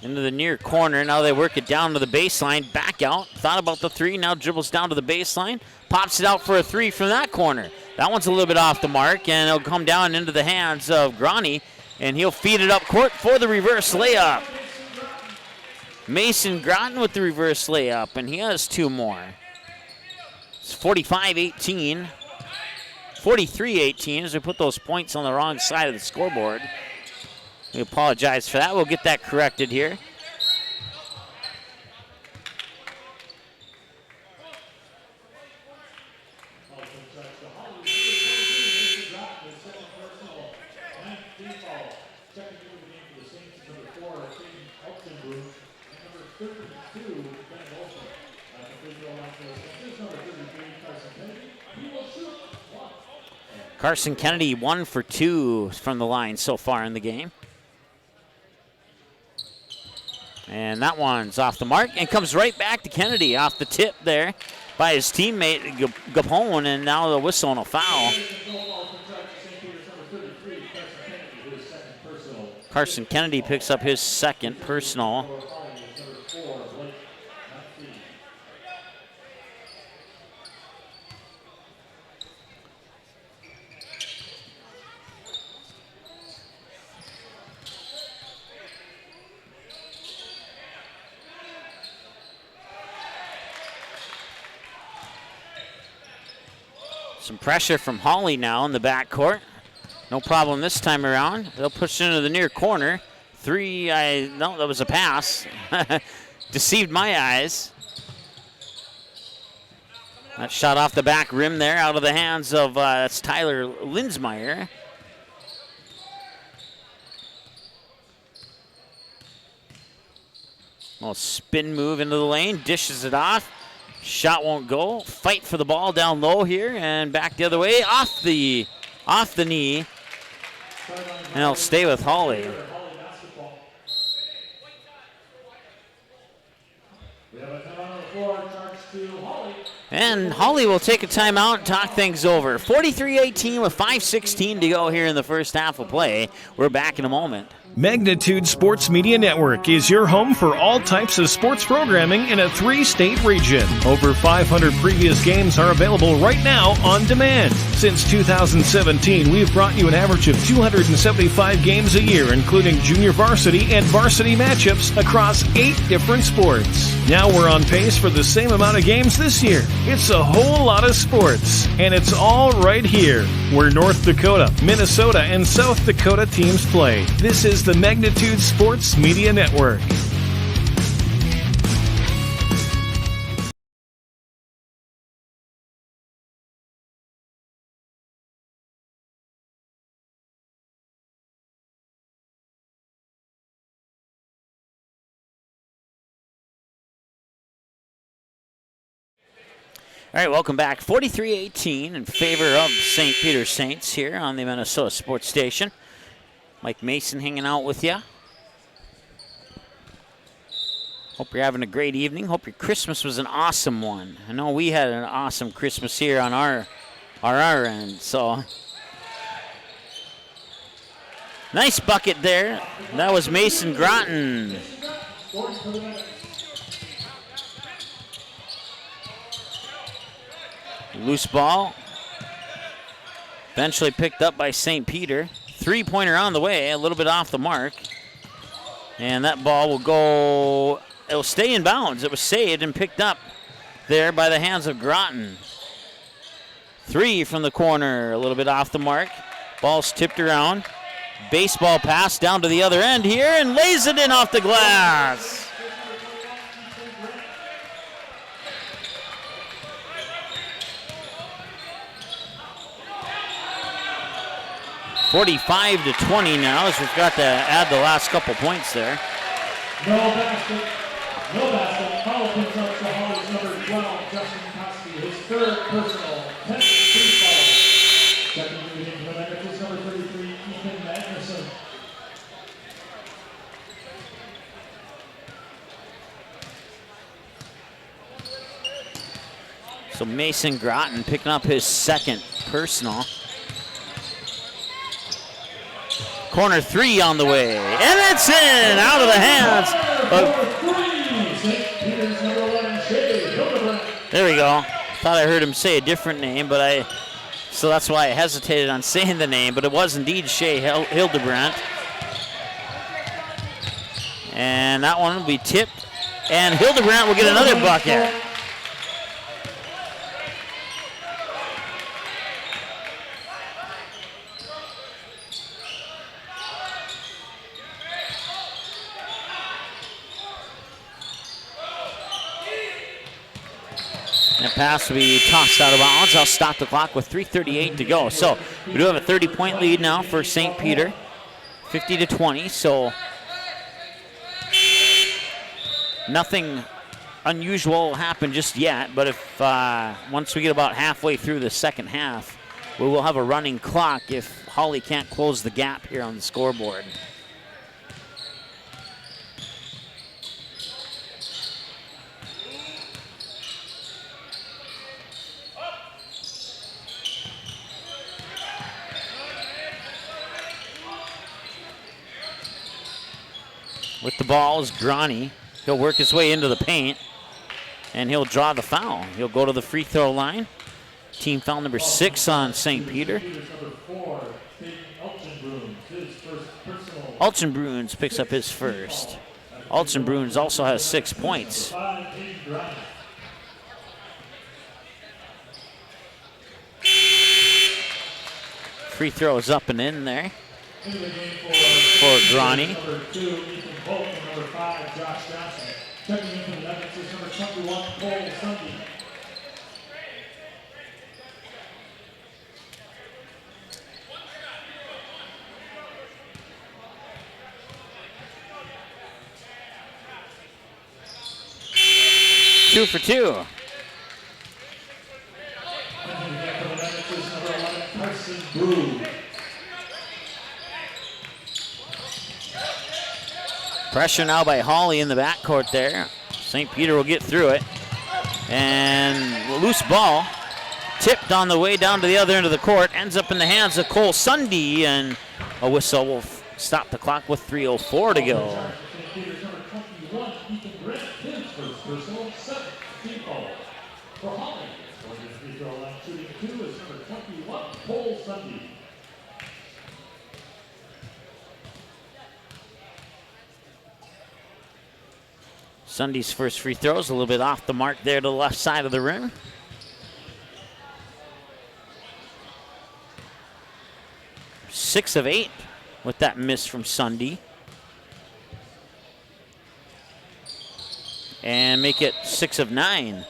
Into the near corner. Now they work it down to the baseline. Back out. Thought about the 3. Now dribbles down to the baseline. Pops it out for a 3 from that corner. That one's a little bit off the mark, and it'll come down into the hands of Groney, and he'll feed it up court for the reverse layup. Mason Groton with the reverse layup, and he has 2 more. It's 45-18. 43-18 as we put those points on the wrong side of the scoreboard. We apologize for that. We'll get that corrected here. Carson Kennedy 1 for 2 from the line so far in the game. And that one's off the mark and comes right back to Kennedy off the tip there by his teammate Gapone, and now the whistle and a foul. Carson Kennedy picks up his second personal. Some pressure from Hawley now in the backcourt. No problem this time around. They'll push into the near corner. 3, no, that was a pass. Deceived my eyes. That shot off the back rim there out of the hands of that's Tyler Linsmeyer. Little spin move into the lane, dishes it off. Shot won't go. Fight for the ball down low here and back the other way. Off the knee. And it'll stay with Hawley. And Hawley will take a timeout and talk things over. 43-18 with 5:16 to go here in the first half of play. We're back in a moment. Magnitude Sports Media Network is your home for all types of sports programming in a 3-state region. Over 500 previous games are available right now on demand. Since 2017, we've brought you an average of 275 games a year, including junior varsity and varsity matchups across 8 different sports. Now we're on pace for the same amount of games this year. It's a whole lot of sports, and it's all right here, where North Dakota, Minnesota, and South Dakota teams play. This is the Magnitude Sports Media Network. All right, welcome back. 43-18 in favor of St. Peter Saints here on the Minnesota Sports Station. Mike Mason hanging out with you. Hope you're having a great evening. Hope your Christmas was an awesome one. I know we had an awesome Christmas here on our end. So nice bucket there. That was Mason Groton. Loose ball. Eventually picked up by St. Peter. 3-pointer on the way, a little bit off the mark. And that ball will go, it'll stay in bounds. It was saved and picked up there by the hands of Groton. 3 from the corner, a little bit off the mark. Ball's tipped around. Baseball pass down to the other end here and lays it in off the glass. 45-20 now, as we've got to add the last couple points there. No basket. Foul picks up to Hawley's number 12, Justin Koski, his 3rd personal, 10th free foul. Checking into the Magnitude's number 33, Ethan Magnuson. So Mason Groton picking up his 2nd personal. Corner 3 on the way, and it's in, out of the hands of, there we go. Thought I heard him say a different name, but so that's why I hesitated on saying the name, but it was indeed Shea Hildebrandt. And that one will be tipped, and Hildebrandt will get another bucket. That pass will be tossed out of bounds. I'll stop the clock with 3:38 to go. So we do have a 30-point lead now for St. Peter, 50-20. So nothing unusual happened just yet. But if once we get about halfway through the second half, we will have a running clock if Hawley can't close the gap here on the scoreboard. With the ball is Gronny. He'll work his way into the paint, and he'll draw the foul. He'll go to the free throw line. Team foul number 6 on St. Peter. Alchenbruns picks up his first. Alchenbruns also has 6 points. Free throw is up and in there for Gronny. Number 5, Josh Johnson. Checking in for the Nuggets is number 21, Cole Sunday. 2 for 2. Pressure now by Hawley in the backcourt there. St. Peter will get through it. And a loose ball tipped on the way down to the other end of the court. Ends up in the hands of Cole Sunday, and a whistle will stop the clock with 3:04 to go. Sunday's first free throw is a little bit off the mark there to the left side of the rim. Six of 8 with that miss from Sunday. And make it 6 of 9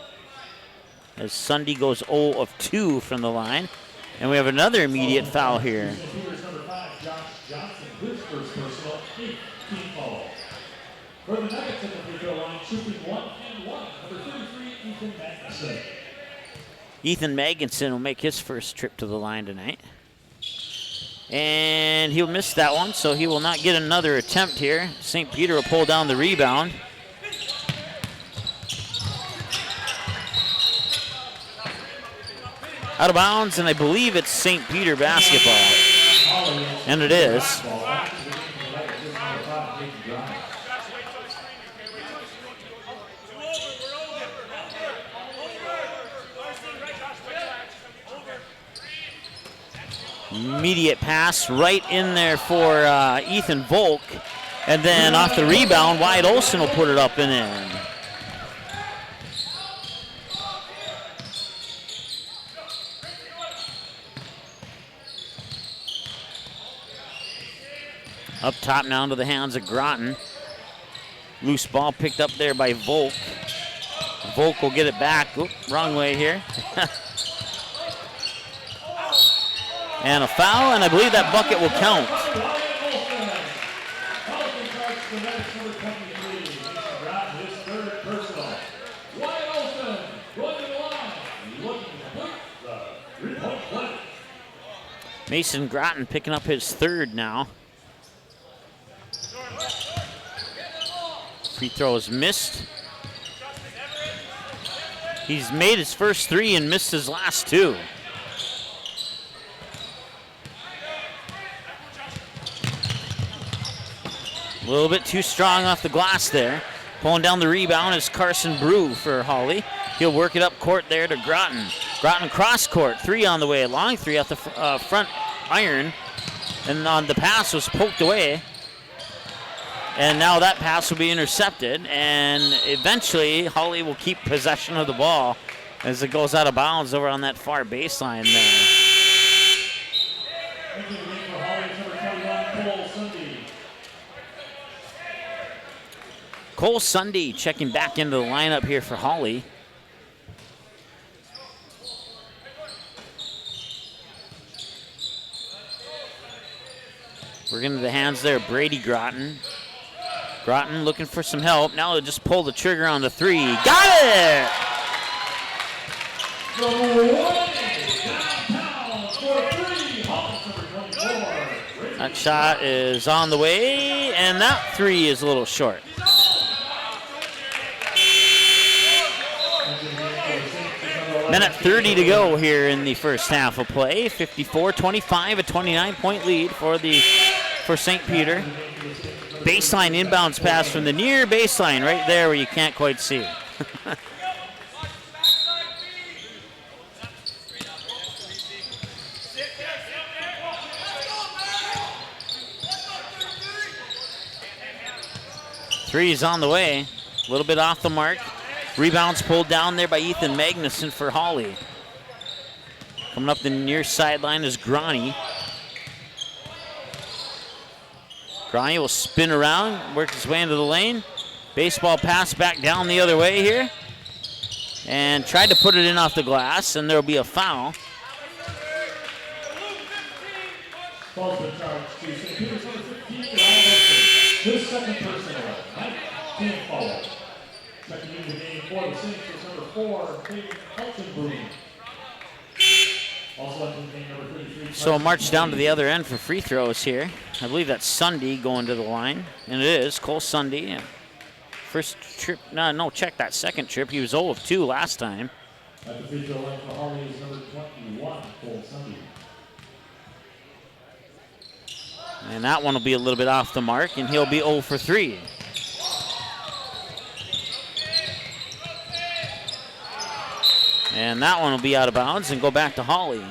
as Sunday goes 0 of 2 from the line. And we have another immediate foul here. For the Nuggets at the free throw line, shooting 1 and 1, number 33, Ethan Magnuson. Ethan Magnuson will make his first trip to the line tonight. And he'll miss that one, so he will not get another attempt here. St. Peter will pull down the rebound. Out of bounds, and I believe it's St. Peter basketball. And it is. Immediate pass right in there for Ethan Volk. And then off the rebound, Wyatt Olson will put it up and in. Up top now into the hands of Groton. Loose ball picked up there by Volk. Volk will get it back. Oop, wrong way here. And a foul, and I believe that bucket will count. Mason Groton picking up his third now. Free throw is missed. He's made his first 3 and missed his last 2. A little bit too strong off the glass there. Pulling down the rebound is Carson Brew for Hawley. He'll work it up court there to Groton. Groton cross court, 3 on the way along, 3 off the front iron. And on the pass was poked away. And now that pass will be intercepted. And eventually Hawley will keep possession of the ball as it goes out of bounds over on that far baseline there. Cole Sunday checking back into the lineup here for Hawley. We're into the hands there, Brady Groton. Groton looking for some help. Now they'll just pull the trigger on the 3. Got it! That shot is on the way, and that 3 is a little short. Minute 30 to go here in the first half of play. 54-25, a 29-point lead for St. Peter. Baseline inbounds pass from the near baseline, right there where you can't quite see. Three is on the way, a little bit off the mark. Rebounds pulled down there by Ethan Magnuson for Hawley. Coming up the near sideline is Groney. Groney will spin around, work his way into the lane. Baseball pass back down the other way here. And tried to put it in off the glass, and there will be a foul. Falls the charge to St. Peter's number 15, his second personal, 19th foul. Second unit of the game for the Saints is number 4, Peyton Altenboom. Also entering the game, number 33. So march down to the other end for free throws here. I believe that's Sunday going to the line, and it is Cole Sunday. First trip, no, check that second trip. He was 0 of 2 last time. At the free throw line for Hawley is number 21, Cole Sunday. And that one will be a little bit off the mark, and he'll be 0 for 3. And that one will be out of bounds and go back to Hawley.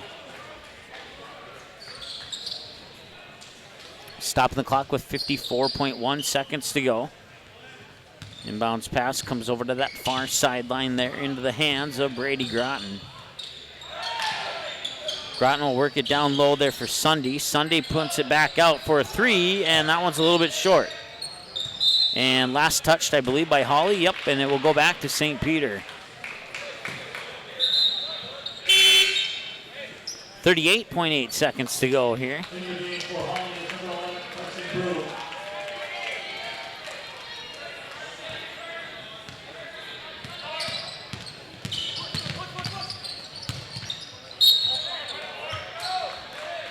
Stopping the clock with 54.1 seconds to go. Inbounds pass comes over to that far sideline there into the hands of Brady Groton. Groton will work it down low there for Sunday. Sunday puts it back out for a 3, and that one's a little bit short. And last touched, I believe, by Hawley. Yep, and it will go back to St. Peter. 38.8 seconds to go here.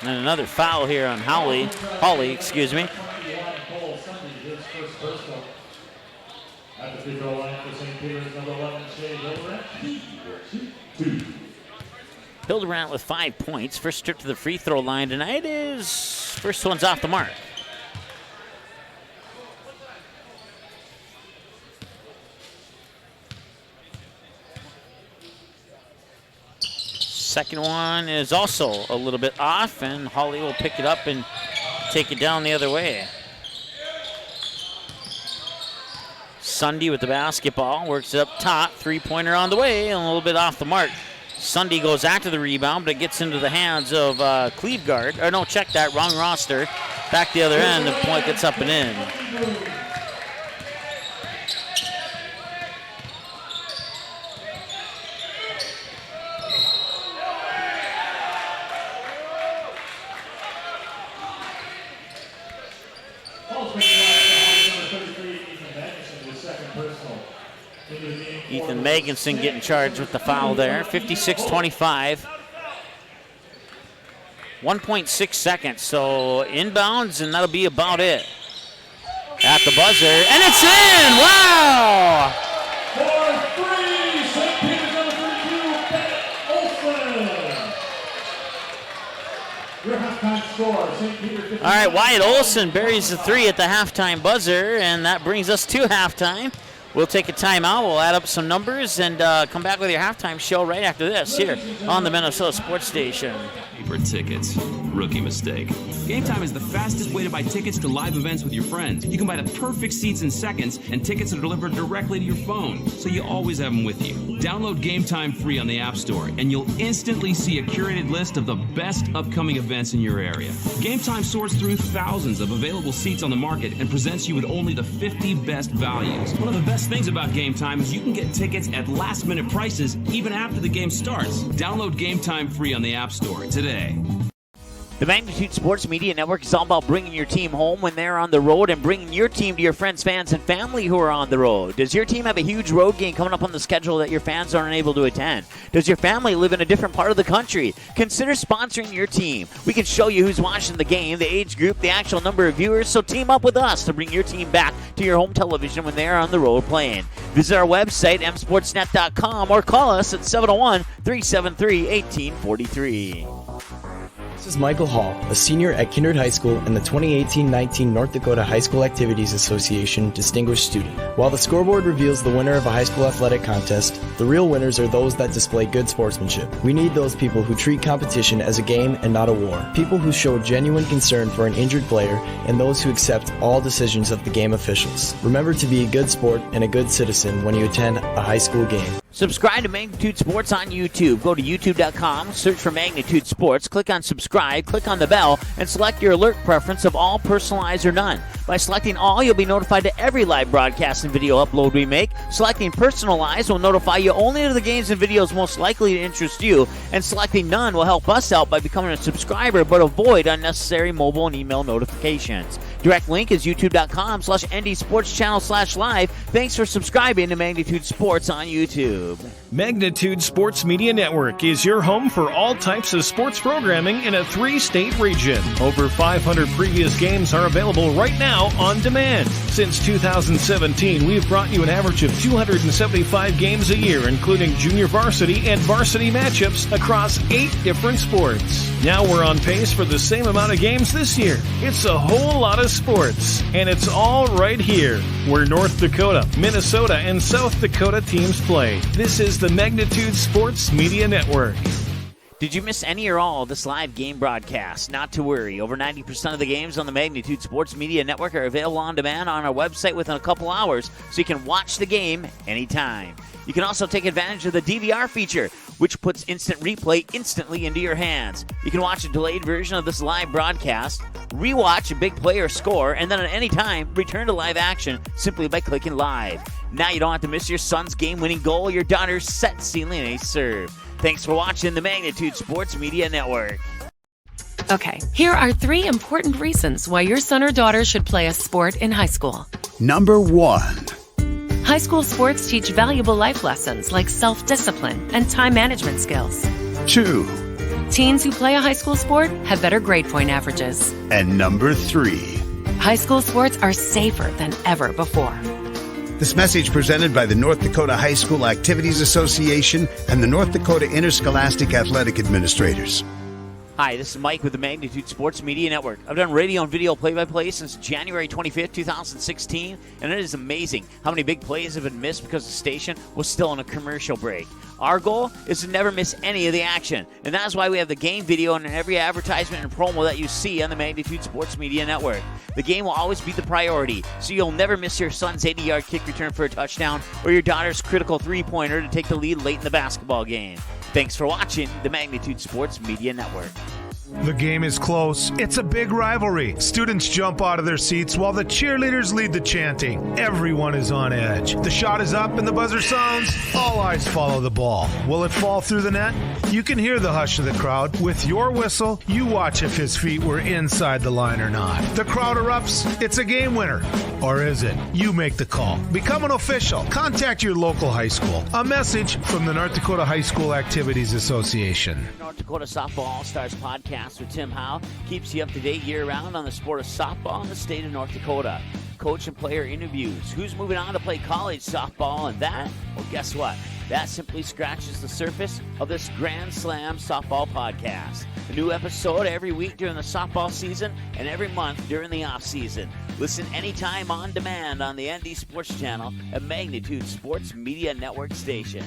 And another foul here on Hawley, excuse me. At the free throw line for St. Peter's, number 11, Shea Hildebrandt. Hildebrandt with 5 points. First trip to the free throw line tonight is first one's off the mark. Second one is also a little bit off, and Hawley will pick it up and take it down the other way. Sunday with the basketball, works it up top, three-pointer on the way, and a little bit off the mark. Sunday goes after the rebound, but it gets into the hands of Cleveguard. Or no, check that, wrong roster. Back the other end, the point gets up and in. Ethan Meganson getting charged with the foul there. 56-25. 1.6 seconds, so inbounds, and that'll be about it. At the buzzer, and it's in! Wow! For 3, St. Peter's number 32, Bennett Olson. Your halftime score, St. Peter 59. All right, Wyatt Olson buries the 3 at the halftime buzzer, and that brings us to halftime. We'll take a timeout. We'll add up some numbers and come back with your halftime show right after this here on the Minnesota Sports Station. Paper tickets. Rookie mistake. Game Time is the fastest way to buy tickets to live events with your friends. You can buy the perfect seats in seconds, and tickets are delivered directly to your phone, so you always have them with you. Download Game Time free on the App Store, and you'll instantly see a curated list of the best upcoming events in your area. Game Time sorts through thousands of available seats on the market and presents you with only the 50 best values. One of the best things about Game Time is you can get tickets at last-minute prices even after the game starts. Download Game Time free on the App Store today. The Magnitude Sports Media Network is all about bringing your team home when they're on the road and bringing your team to your friends, fans, and family who are on the road. Does your team have a huge road game coming up on the schedule that your fans aren't able to attend? Does your family live in a different part of the country? Consider sponsoring your team. We can show you who's watching the game, the age group, the actual number of viewers, so team up with us to bring your team back to your home television when they are on the road playing. Visit our website, msportsnet.com, or call us at 701-373-1843. This is Michael Hall, a senior at Kindred High School and the 2018-19 North Dakota High School Activities Association Distinguished Student. While the scoreboard reveals the winner of a high school athletic contest, the real winners are those that display good sportsmanship. We need those people who treat competition as a game and not a war. People who show genuine concern for an injured player and those who accept all decisions of the game officials. Remember to be a good sport and a good citizen when you attend a high school game. Subscribe to Magnitude Sports on YouTube. Go to youtube.com, search for Magnitude Sports, click on subscribe, click on the bell, and select your alert preference of all, personalized, or none. By selecting all, you'll be notified to every live broadcast and video upload we make. Selecting personalized will notify you only to the games and videos most likely to interest you, and selecting none will help us out by becoming a subscriber but avoid unnecessary mobile and email notifications. Direct link is youtube.com/ND Sports Channel/live. Thanks for subscribing to Magnitude Sports on YouTube. Magnitude Sports Media Network is your home for all types of sports programming in a 3-state region. Over 500 previous games are available right now on demand. Since 2017, we've brought you an average of 275 games a year, including junior varsity and varsity matchups across 8 different sports. Now we're on pace for the same amount of games this year. It's a whole lot of sports, and it's all right here, where North Dakota, Minnesota, and South Dakota teams play. This is the Magnitude Sports Media Network. Did you miss any or all of this live game broadcast? Not to worry. Over 90% of the games on the Magnitude Sports Media Network are available on demand on our website within a couple hours, so you can watch the game anytime. You can also take advantage of the DVR feature, which puts instant replay instantly into your hands. You can watch a delayed version of this live broadcast, rewatch a big play or score, and then at any time, return to live action simply by clicking live. Now you don't have to miss your son's game-winning goal or your daughter's set-sealing ace serve. Thanks for watching the Magnitude Sports Media Network. Okay, here are 3 important reasons why your son or daughter should play a sport in high school. Number 1. High school sports teach valuable life lessons like self-discipline and time management skills. 2. Teens who play a high school sport have better grade point averages. And number 3. High school sports are safer than ever before. This message presented by the North Dakota High School Activities Association and the North Dakota Interscholastic Athletic Administrators. Hi, this is Mike with the Magnitude Sports Media Network. I've done radio and video play-by-play since January 25th, 2016, and it is amazing how many big plays have been missed because the station was still on a commercial break. Our goal is to never miss any of the action, and that's why we have the game video in every advertisement and promo that you see on the Magnitude Sports Media Network. The game will always be the priority, so you'll never miss your son's 80-yard kick return for a touchdown or your daughter's critical three-pointer to take the lead late in the basketball game. Thanks for watching the Magnitude Sports Media Network. The game is close. It's a big rivalry. Students jump out of their seats while the cheerleaders lead the chanting. Everyone is on edge. The shot is up and the buzzer sounds. All eyes follow the ball. Will it fall through the net? You can hear the hush of the crowd. With your whistle, you watch if his feet were inside the line or not. The crowd erupts. It's a game winner. Or is it? You make the call. Become an official. Contact your local high school. A message from the North Dakota High School Activities Association. North Dakota Softball All-Stars podcast with Tim Howe keeps you up to date year-round on the sport of softball in the state of North Dakota. Coach and player interviews, who's moving on to play college softball, and that, well, guess what? That simply scratches the surface of this Grand Slam softball podcast. A new episode every week during the softball season and every month during the off-season. Listen anytime on demand on the ND Sports Channel at Magnitude Sports Media Network station.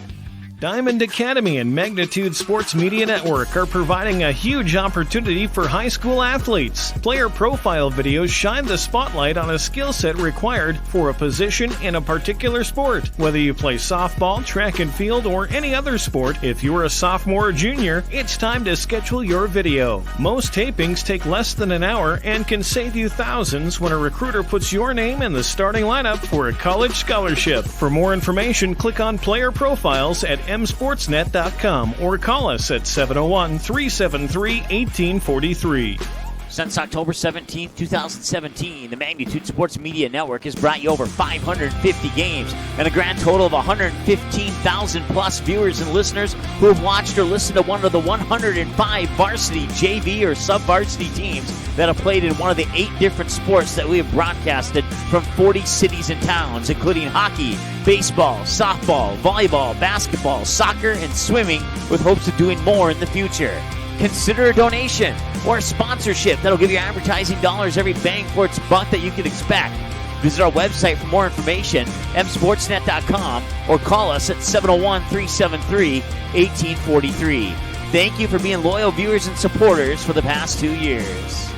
Diamond Academy and Magnitude Sports Media Network are providing a huge opportunity for high school athletes. Player profile videos shine the spotlight on a skill set required for a position in a particular sport. Whether you play softball, track and field, or any other sport, if you're a sophomore or junior, it's time to schedule your video. Most tapings take less than an hour and can save you thousands when a recruiter puts your name in the starting lineup for a college scholarship. For more information, click on Player Profiles at msportsnet.com or call us at 701-373-1843. Since October 17, 2017, the Magnitude Sports Media Network has brought you over 550 games and a grand total of 115,000 plus viewers and listeners who have watched or listened to one of the 105 varsity, JV, or sub-varsity teams that have played in one of the 8 different sports that we have broadcasted from 40 cities and towns, including hockey, baseball, softball, volleyball, basketball, soccer, and swimming, with hopes of doing more in the future. Consider a donation or a sponsorship that'll give you advertising dollars every bang for its buck that you can expect. Visit our website for more information, msportsnet.com, or call us at 701-373-1843. Thank you for being loyal viewers and supporters for the past 2 years.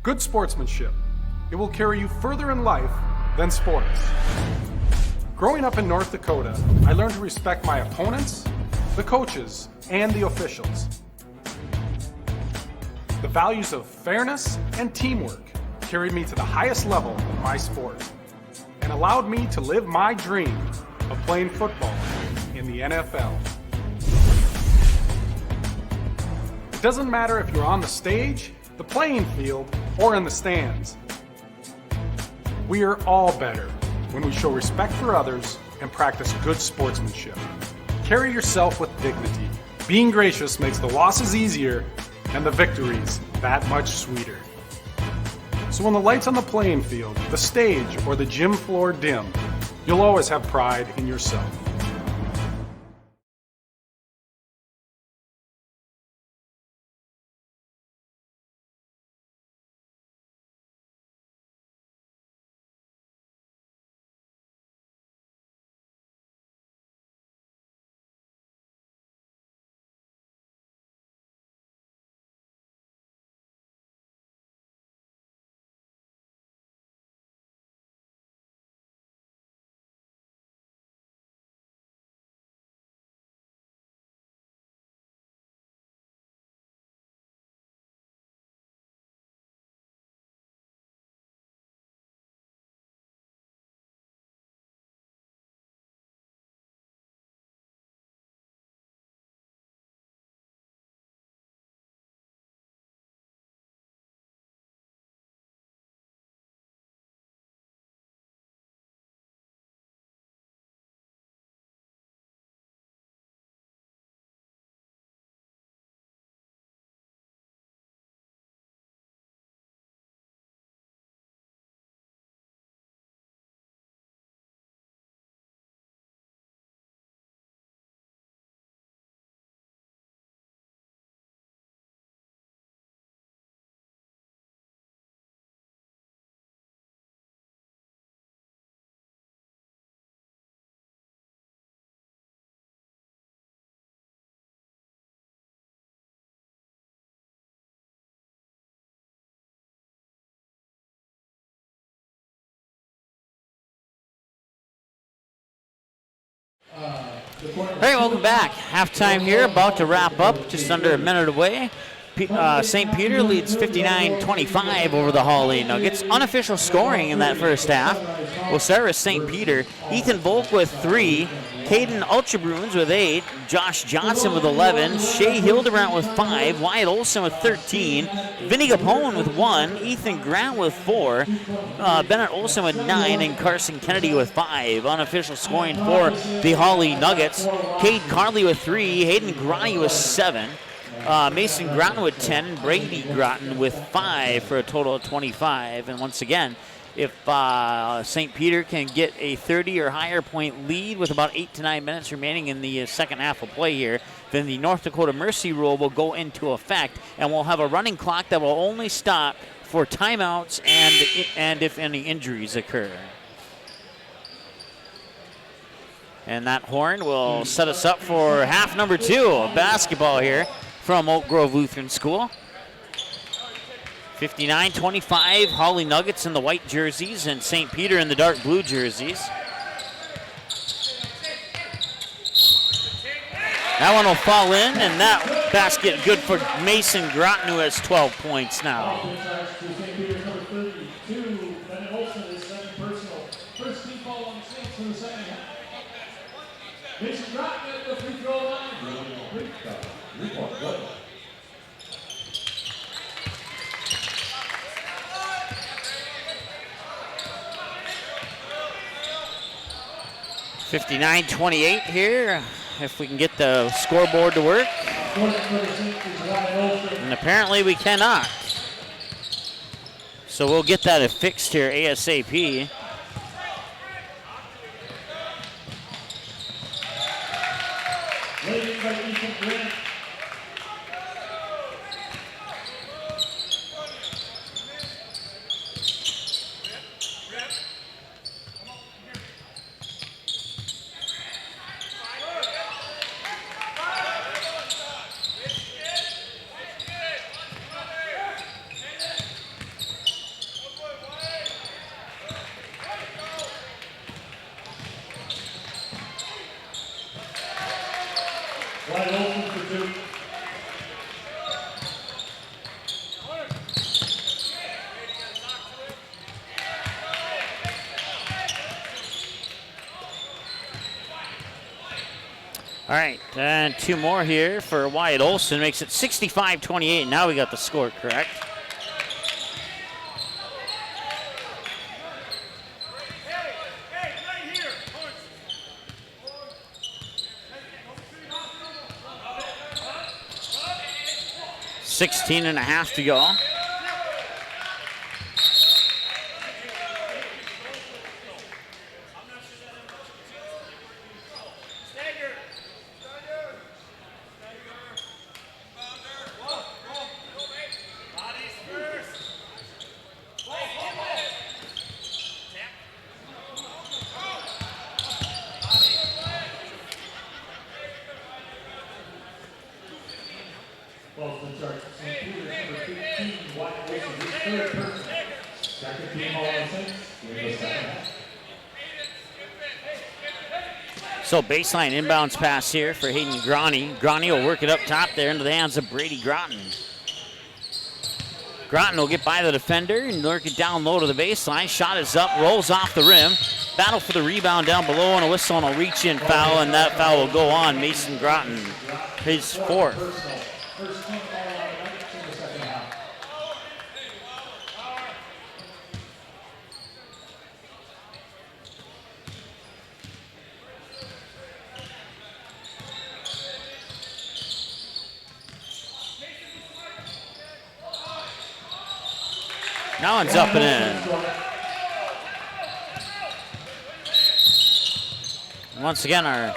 Good sportsmanship. It will carry you further in life than sports. Growing up in North Dakota, I learned to respect my opponents, the coaches, and the officials. The values of fairness and teamwork carried me to the highest level in my sport and allowed me to live my dream of playing football in the NFL. It doesn't matter if you're on the stage, the playing field, or in the stands. We are all better when we show respect for others and practice good sportsmanship. Carry yourself with dignity. Being gracious makes the losses easier and the victories that much sweeter. So when the lights on the playing field, the stage, or the gym floor dim, you'll always have pride in yourself. All right, welcome back. Halftime here, about to wrap up, just under a minute away. St. Peter leads 59-25 over the Hawley Nuggets. Unofficial scoring in that first half. We'll start with St. Peter. Ethan Volk with 3. Caden Ultrabruins with 8. Josh Johnson with 11. Shea Hildebrandt with 5. Wyatt Olson with 13. Vinny Capone with 1. Ethan Grant with 4. Bennett Olson with 9. And Carson Kennedy with 5. Unofficial scoring for the Hawley Nuggets. Cade Carley with 3. Hayden Grotte with 7. Mason Groton with 10, Brady Groton with 5 for a total of 25. And once again, if St. Peter can get a 30 or higher point lead with about 8 to 9 minutes remaining in the second half of play here, then the North Dakota Mercy rule will go into effect, and we'll have a running clock that will only stop for timeouts and if any injuries occur. And that horn will set us up for half number 2 of basketball here from Oak Grove Lutheran School. 59-25, Hawley Nuggets in the white jerseys and St. Peter in the dark blue jerseys. That one will fall in, and that basket good for Mason Groton, who has 12 points now. Mason Groton at the free throw line. 59-28 here, if we can get the scoreboard to work. And apparently we cannot. So we'll get that fixed here ASAP. All right, and 2 more here for Wyatt Olson. Makes it 65-28. Now we got the score correct. 16.5 to go. So baseline inbounds pass here for Hayden Groney. Groney will work it up top there into the hands of Brady Groton. Groton will get by the defender and work it down low to the baseline. Shot is up, rolls off the rim. Battle for the rebound down below, and a whistle and a reach-in foul, and that foul will go on Mason Groton, his fourth. Now one's up and in. Once again, I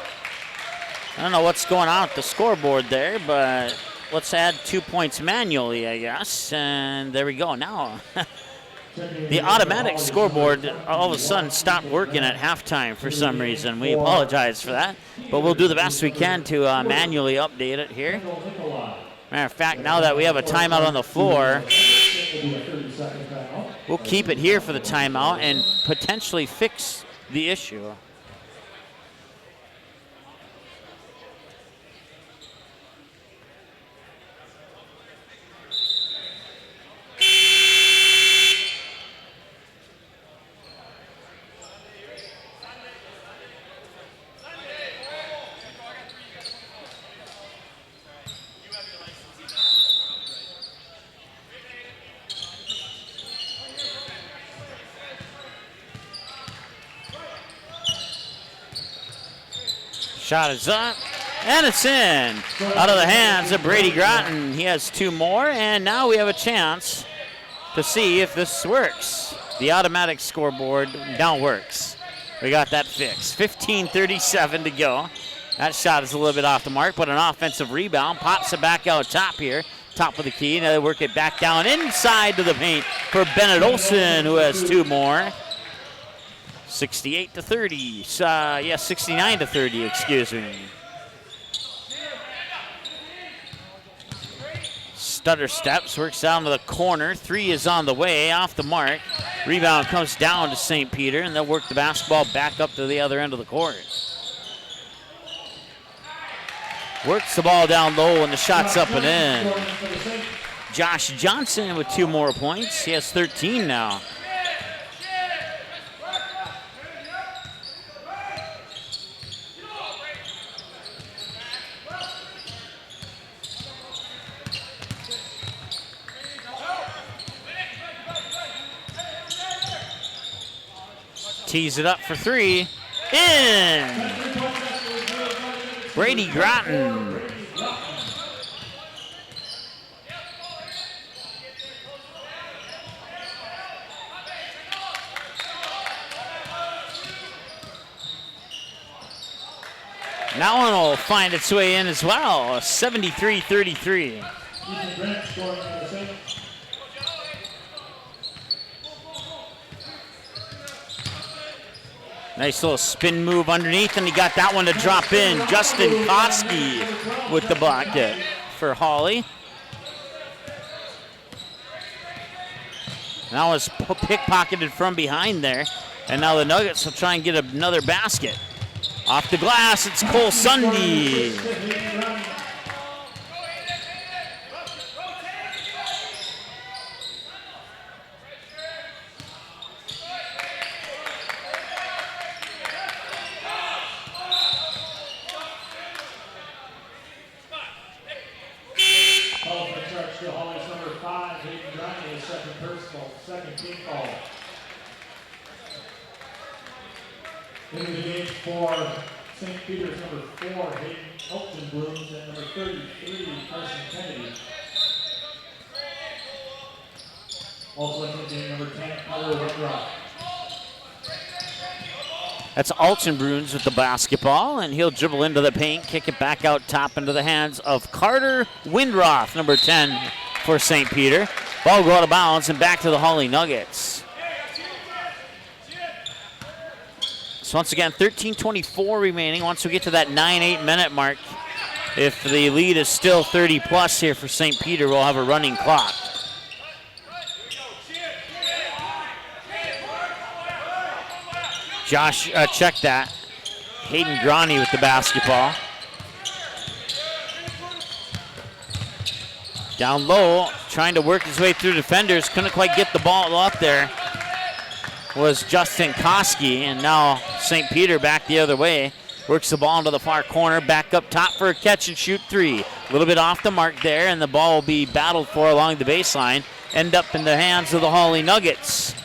don't know what's going on with the scoreboard there, but let's add 2 points manually, I guess. And there we go. Now, the automatic scoreboard all of a sudden stopped working at halftime for some reason. We apologize for that, but we'll do the best we can to manually update it here. Matter of fact, now that we have a timeout on the floor, we'll keep it here for the timeout and potentially fix the issue. Shot is up, and it's in. Out of the hands of Brady Groton. He has 2 more, and now we have a chance to see if this works. The automatic scoreboard now works. We got that fixed. 15:37 to go. That shot is a little bit off the mark, but an offensive rebound. Pops it back out top here, top of the key. Now they work it back down inside to the paint for Bennett Olson, who has 2 more. 68-30. 69-30, excuse me. Stutter steps, works down to the corner. 3 is on the way, off the mark. Rebound comes down to St. Peter, and they'll work the basketball back up to the other end of the court. Works the ball down low, and the shot's up and in. Josh Johnson with 2 more points. He has 13 now. Tees it up for 3. In! Brady Groton. That one will find its way in as well. 73-33. Nice little spin move underneath, and he got that one to drop in. Justin Koski with the bucket for Hawley. That was pickpocketed from behind there, and now the Nuggets will try and get another basket. Off the glass, it's Cole Sunday. In the game for St. Peter's, number 4, Hayden Elton Blooms, and number 33, Carson Kennedy. Also hitting number 10, Tyler Windrock. That's Altenbruns with the basketball, and he'll dribble into the paint, kick it back out top into the hands of Carter Windroth, number 10 for St. Peter. Ball go out of bounds and back to the Hawley Nuggets. So once again, 13:24 remaining. Once we get to that 9-8 minute mark, if the lead is still 30 plus here for St. Peter, we'll have a running clock. Josh, check that. Hayden Groney with the basketball. Down low, trying to work his way through defenders. Couldn't quite get the ball up there. Was Justin Koski, and now St. Peter back the other way. Works the ball into the far corner, back up top for a catch and shoot three. A little bit off the mark there, and the ball will be battled for along the baseline. End up in the hands of the Hawley Nuggets.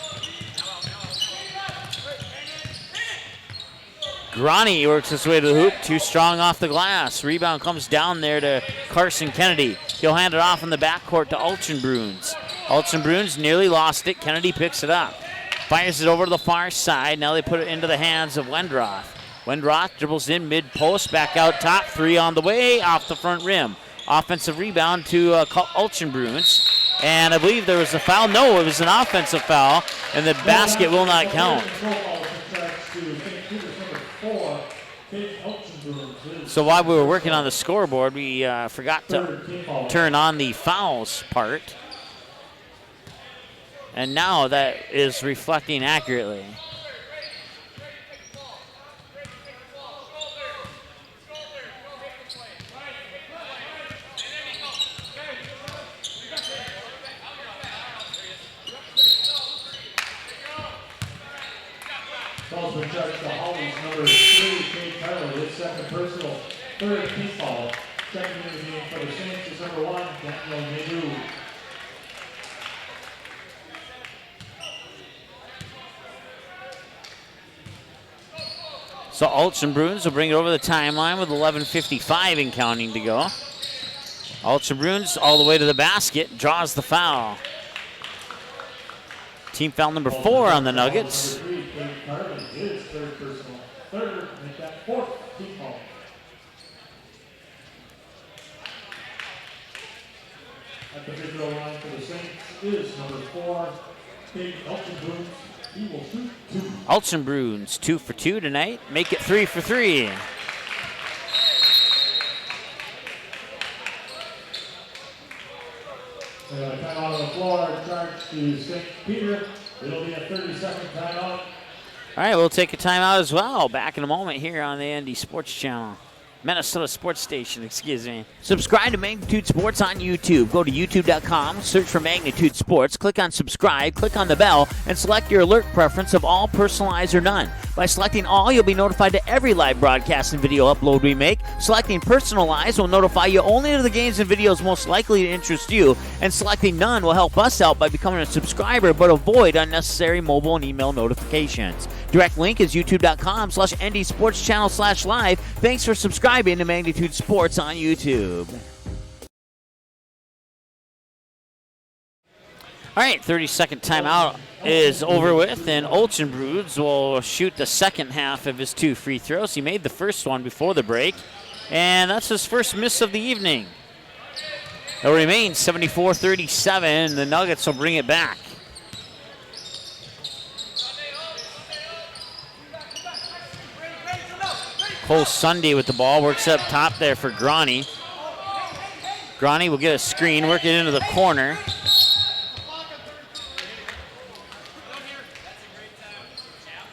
Groney works his way to the hoop, too strong off the glass. Rebound comes down there to Carson Kennedy. He'll hand it off in the backcourt to Altenbruns. Altenbruns nearly lost it. Kennedy picks it up. Fires it over to the far side. Now they put it into the hands of Wendroth. Wendroth dribbles in mid-post, back out top. Three on the way, off the front rim. Offensive rebound to Altenbruns. And I believe there was a foul. No, it was an offensive foul, and the basket will not count. So while we were working on the scoreboard, we forgot to turn on the fouls part. And now that is reflecting accurately. Calls for charge to Hawley's number 3, Kate Tyler, his second personal, third team foul. Second in the game for the Saints is number 1, Daniel Nadeau. So Altenbruns will bring it over the timeline with 11:55 and counting to go. Altenbruns all the way to the basket, draws the foul. Team foul number 4 on the Nuggets. His third personal, third, make that fourth team foul. At the free throw line for the Saints is number 4, Kate Altenbruns. He will shoot 2. Altenbruns 2 for 2 tonight. Make it 3 for 3. Timeout on the floor, charge to St. Peter. It'll be a 30-second timeout. All right, we'll take a timeout as well. Back in a moment here on the ND Sports Channel. Minnesota Sports Station, excuse me. Subscribe to Magnitude Sports on YouTube. Go to youtube.com, search for Magnitude Sports, click on subscribe, click on the bell, and select your alert preference of all, personalized, or none. By selecting all, you'll be notified to every live broadcast and video upload we make. Selecting personalized will notify you only of the games and videos most likely to interest you, and selecting none will help us out by becoming a subscriber, but avoid unnecessary mobile and email notifications. Direct link is youtube.com/ndsportschannel/live. Thanks for subscribing to Magnitude Sports on YouTube. All right, 30-second timeout is over with, and Altenbruns will shoot the second half of his 2 free throws. He made the first one before the break, and that's his first miss of the evening. It remains 74-37. The Nuggets will bring it back. Cole Sunday with the ball, works up top there for Groney. Groney will get a screen, work it into the corner.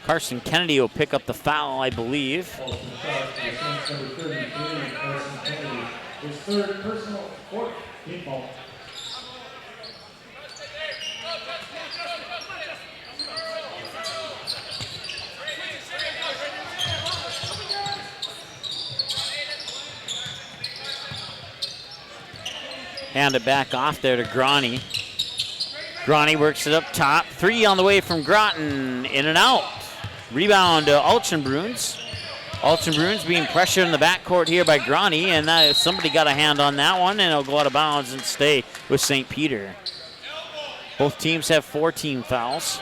Carson Kennedy will pick up the foul, I believe. His third personal, fourth team foul. Hand it back off there to Groney. Groney works it up top. 3 on the way from Groton. In and out. Rebound to Altenbruns. Altenbruns being pressured in the backcourt here by Groney, and somebody got a hand on that one, and it'll go out of bounds and stay with St. Peter. Both teams have 4 team fouls.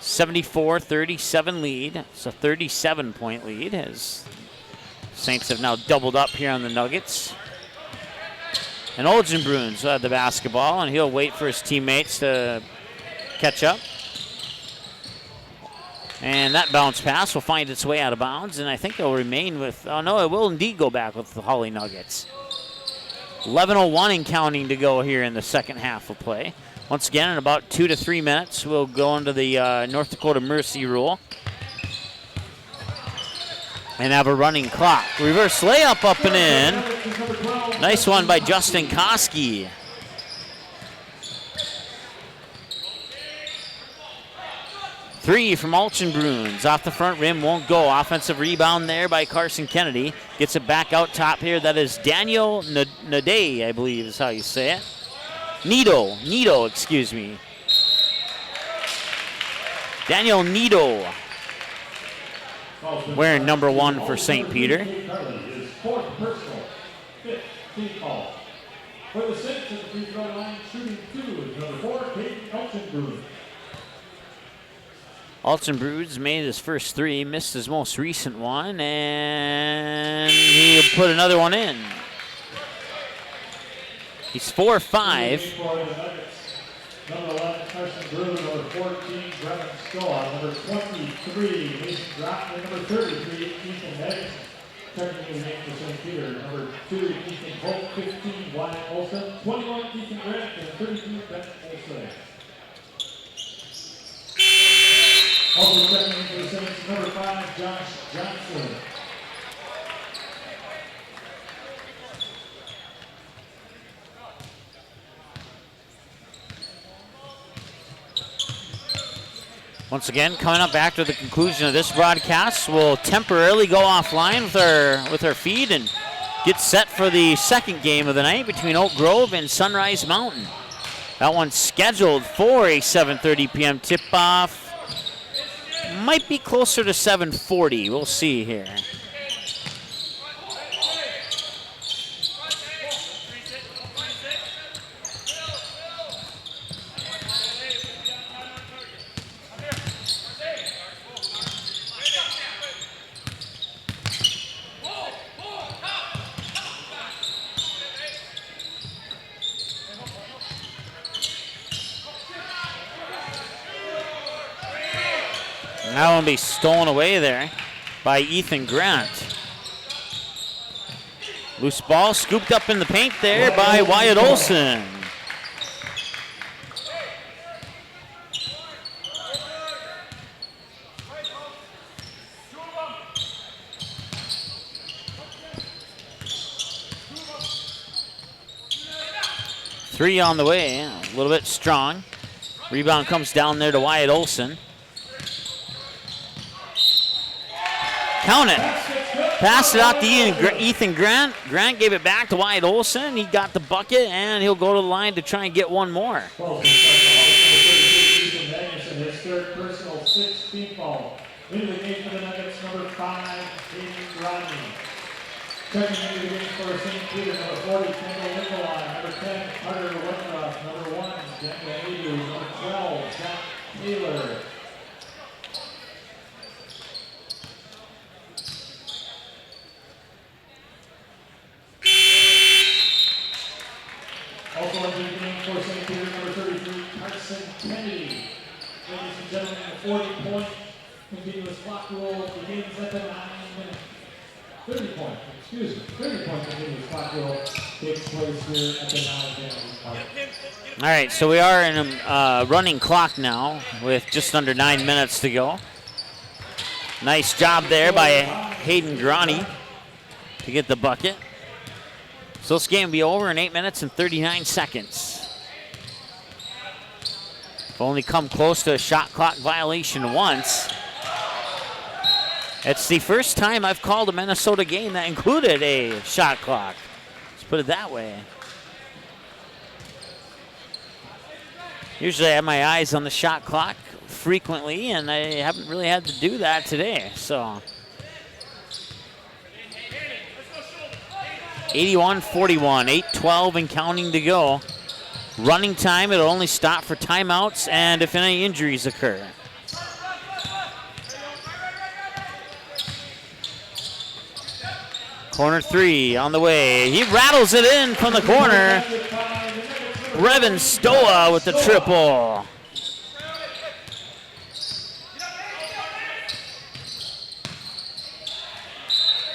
74-37 lead. It's a 37-point lead as Saints have now doubled up here on the Nuggets. And Olgenbruns will have the basketball, and he'll wait for his teammates to catch up. And that bounce pass will find its way out of bounds, and I think it'll remain with, oh no, it will indeed go back with the Hawley Nuggets. 11:01 and counting to go here in the second half of play. Once again, in about 2 to 3 minutes, we'll go into the North Dakota Mercy rule and have a running clock. Reverse layup up and in. Nice one by Justin Koski. Three from Olchenbruns. Off the front rim, won't go. Offensive rebound there by Carson Kennedy. Gets it back out top here. That is Daniel Nade, I believe is how you say it. Nido, excuse me. Daniel Nido. Wearing number 1 for St. Peter. His 4th personal, 5th team foul. For the Saints at the free throw line, shooting 2 is number 4, Caden Olchenbruns. Olchenbruns made his first 3, missed his most recent one, and he'll put another one in. He's 4-5. Number 11, Carson Brewer. Number 14, Brevin Stoll. Number 23, Mason Drottman. Number 33, Ethan Madison. Checking in the name for St. Peter. Number 2, Ethan Hope. 15, Wyatt Olson. 21, Ethan Grant. And 32, Ben Olson. Also checking in for the Saints, number 5, Josh Johnson. Once again, coming up after the conclusion of this broadcast, we'll temporarily go offline with our feed and get set for the second game of the night between Oak Grove and Sunrise Mountain. That one's scheduled for a 7:30 p.m. tip-off. Might be closer to 7:40. We'll see here. That one be stolen away there by Ethan Grant. Loose ball scooped up in the paint there by Wyatt Olson. Three on the way, a little bit strong. Rebound comes down there to Wyatt Olson. Count it. Passed it out to Ethan Grant. Grant gave it back to Wyatt Olson. He got the bucket, and he'll go to the line to try and get one more. His 3rd personal, 6th team foul. Into the game for the Nuggets, number 5, Hayden Rodney. Checking into the game for St. Peter, number 40, Kendall Nicolai. Number 10, Carter Wendroff. Number 1, Daniel Adu. Number 12, Jack Taylor. Also in the game for St. Peter, number 33, Carson Kennedy. Ladies and gentlemen, the 40-point continuous clock roll begins at the 30-point continuous clock roll takes place here at the 9-minute mark. All right, so we are in a running clock now with just under 9 minutes to go. Nice job there by Hayden Grani to get the bucket. So this game will be over in 8 minutes and 39 seconds. We've only come close to a shot clock violation once. It's the first time I've called a Minnesota game that included a shot clock. Let's put it that way. Usually I have my eyes on the shot clock frequently, and I haven't really had to do that today, so. 81-41, 8-12 and counting to go. Running time, it'll only stop for timeouts and if any injuries occur. Corner three on the way. He rattles it in from the corner. Brevin Stoa with the triple.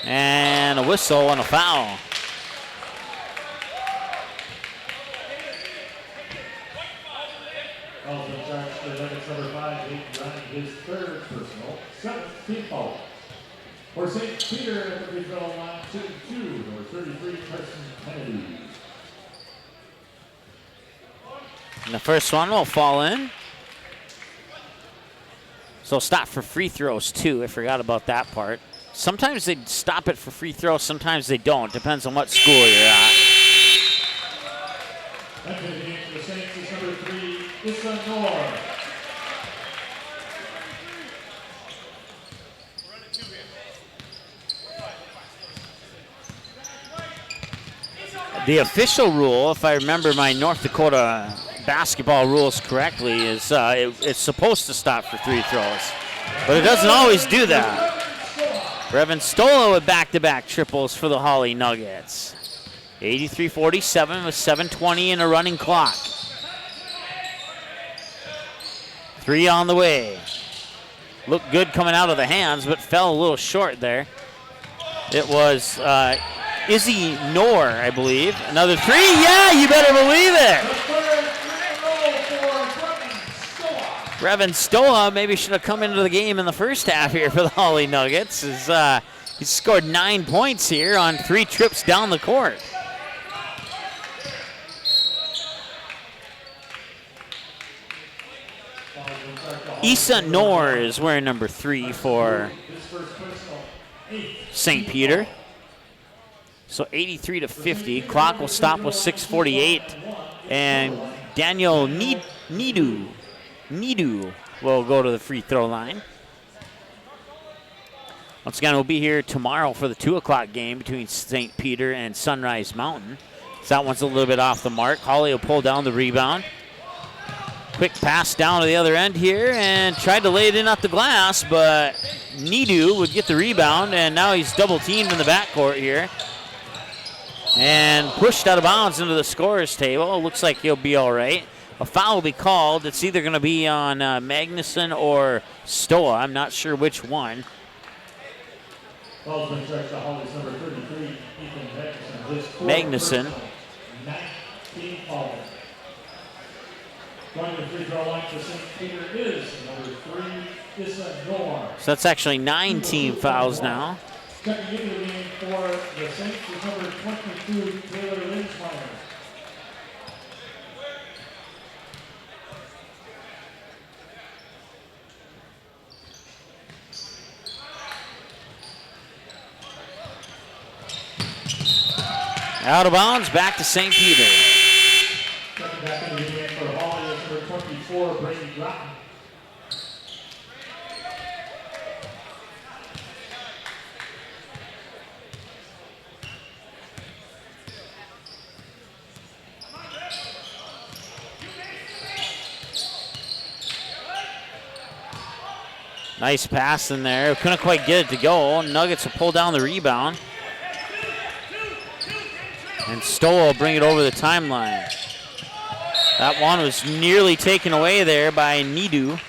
And a whistle and a foul. Also in charge for Nuggets number 5, running his third personal, 7th team foul. For St. Peter at the free throw line, 2, number 33, Carson Kennedy. And the first one will fall in. So stop for free throws too. I forgot about that part. Sometimes they stop it for free throws, sometimes they don't. Depends on what school you're at. Entering the game for the Saints is number 3, Issa Noor. The official rule, if I remember my North Dakota basketball rules correctly, is it's supposed to stop for free throws. But it doesn't always do that. Brevin Stola with back-to-back triples for the Hawley Nuggets. 83-47 with 7:20 in a running clock. 3 on the way. Looked good coming out of the hands, but fell a little short there. It was Izzy Noor, I believe. Another 3, yeah, you better believe it. Brevin Stoa maybe should have come into the game in the first half here for the Hawley Nuggets. He scored 9 points here on 3 trips down the court. Issa Noor is wearing number 3 for St. Peter. So 83-50. Clock will stop with 6:48. And Daniel Nidu will go to the free throw line. Once again, we'll be here tomorrow for the 2 o'clock game between St. Peter and Sunrise Mountain. So that one's a little bit off the mark. Hawley will pull down the rebound. Quick pass down to the other end here and tried to lay it in off the glass, but Nidu would get the rebound, and now he's double teamed in the backcourt here. And pushed out of bounds into the scorer's table. Looks like he'll be all right. A foul will be called. It's either going to be on Magnuson or Stoa. I'm not sure which one. Foul's been charged to Hawley's number 33, Ethan Magnuson. 19 fouls. Going to the free throw line for St. Peter is number 3, Issa Noor. So that's actually 9 team fouls now. Checking into the game for the Saints is number 22, Taylor Linsmeyer. Out of bounds, back to St. Peter. Checking back into the game for Hawley is number 24, Brady Groton. Nice pass in there. Couldn't quite get it to go. Nuggets will pull down the rebound. And Stoll will bring it over the timeline. That one was nearly taken away there by Nidu.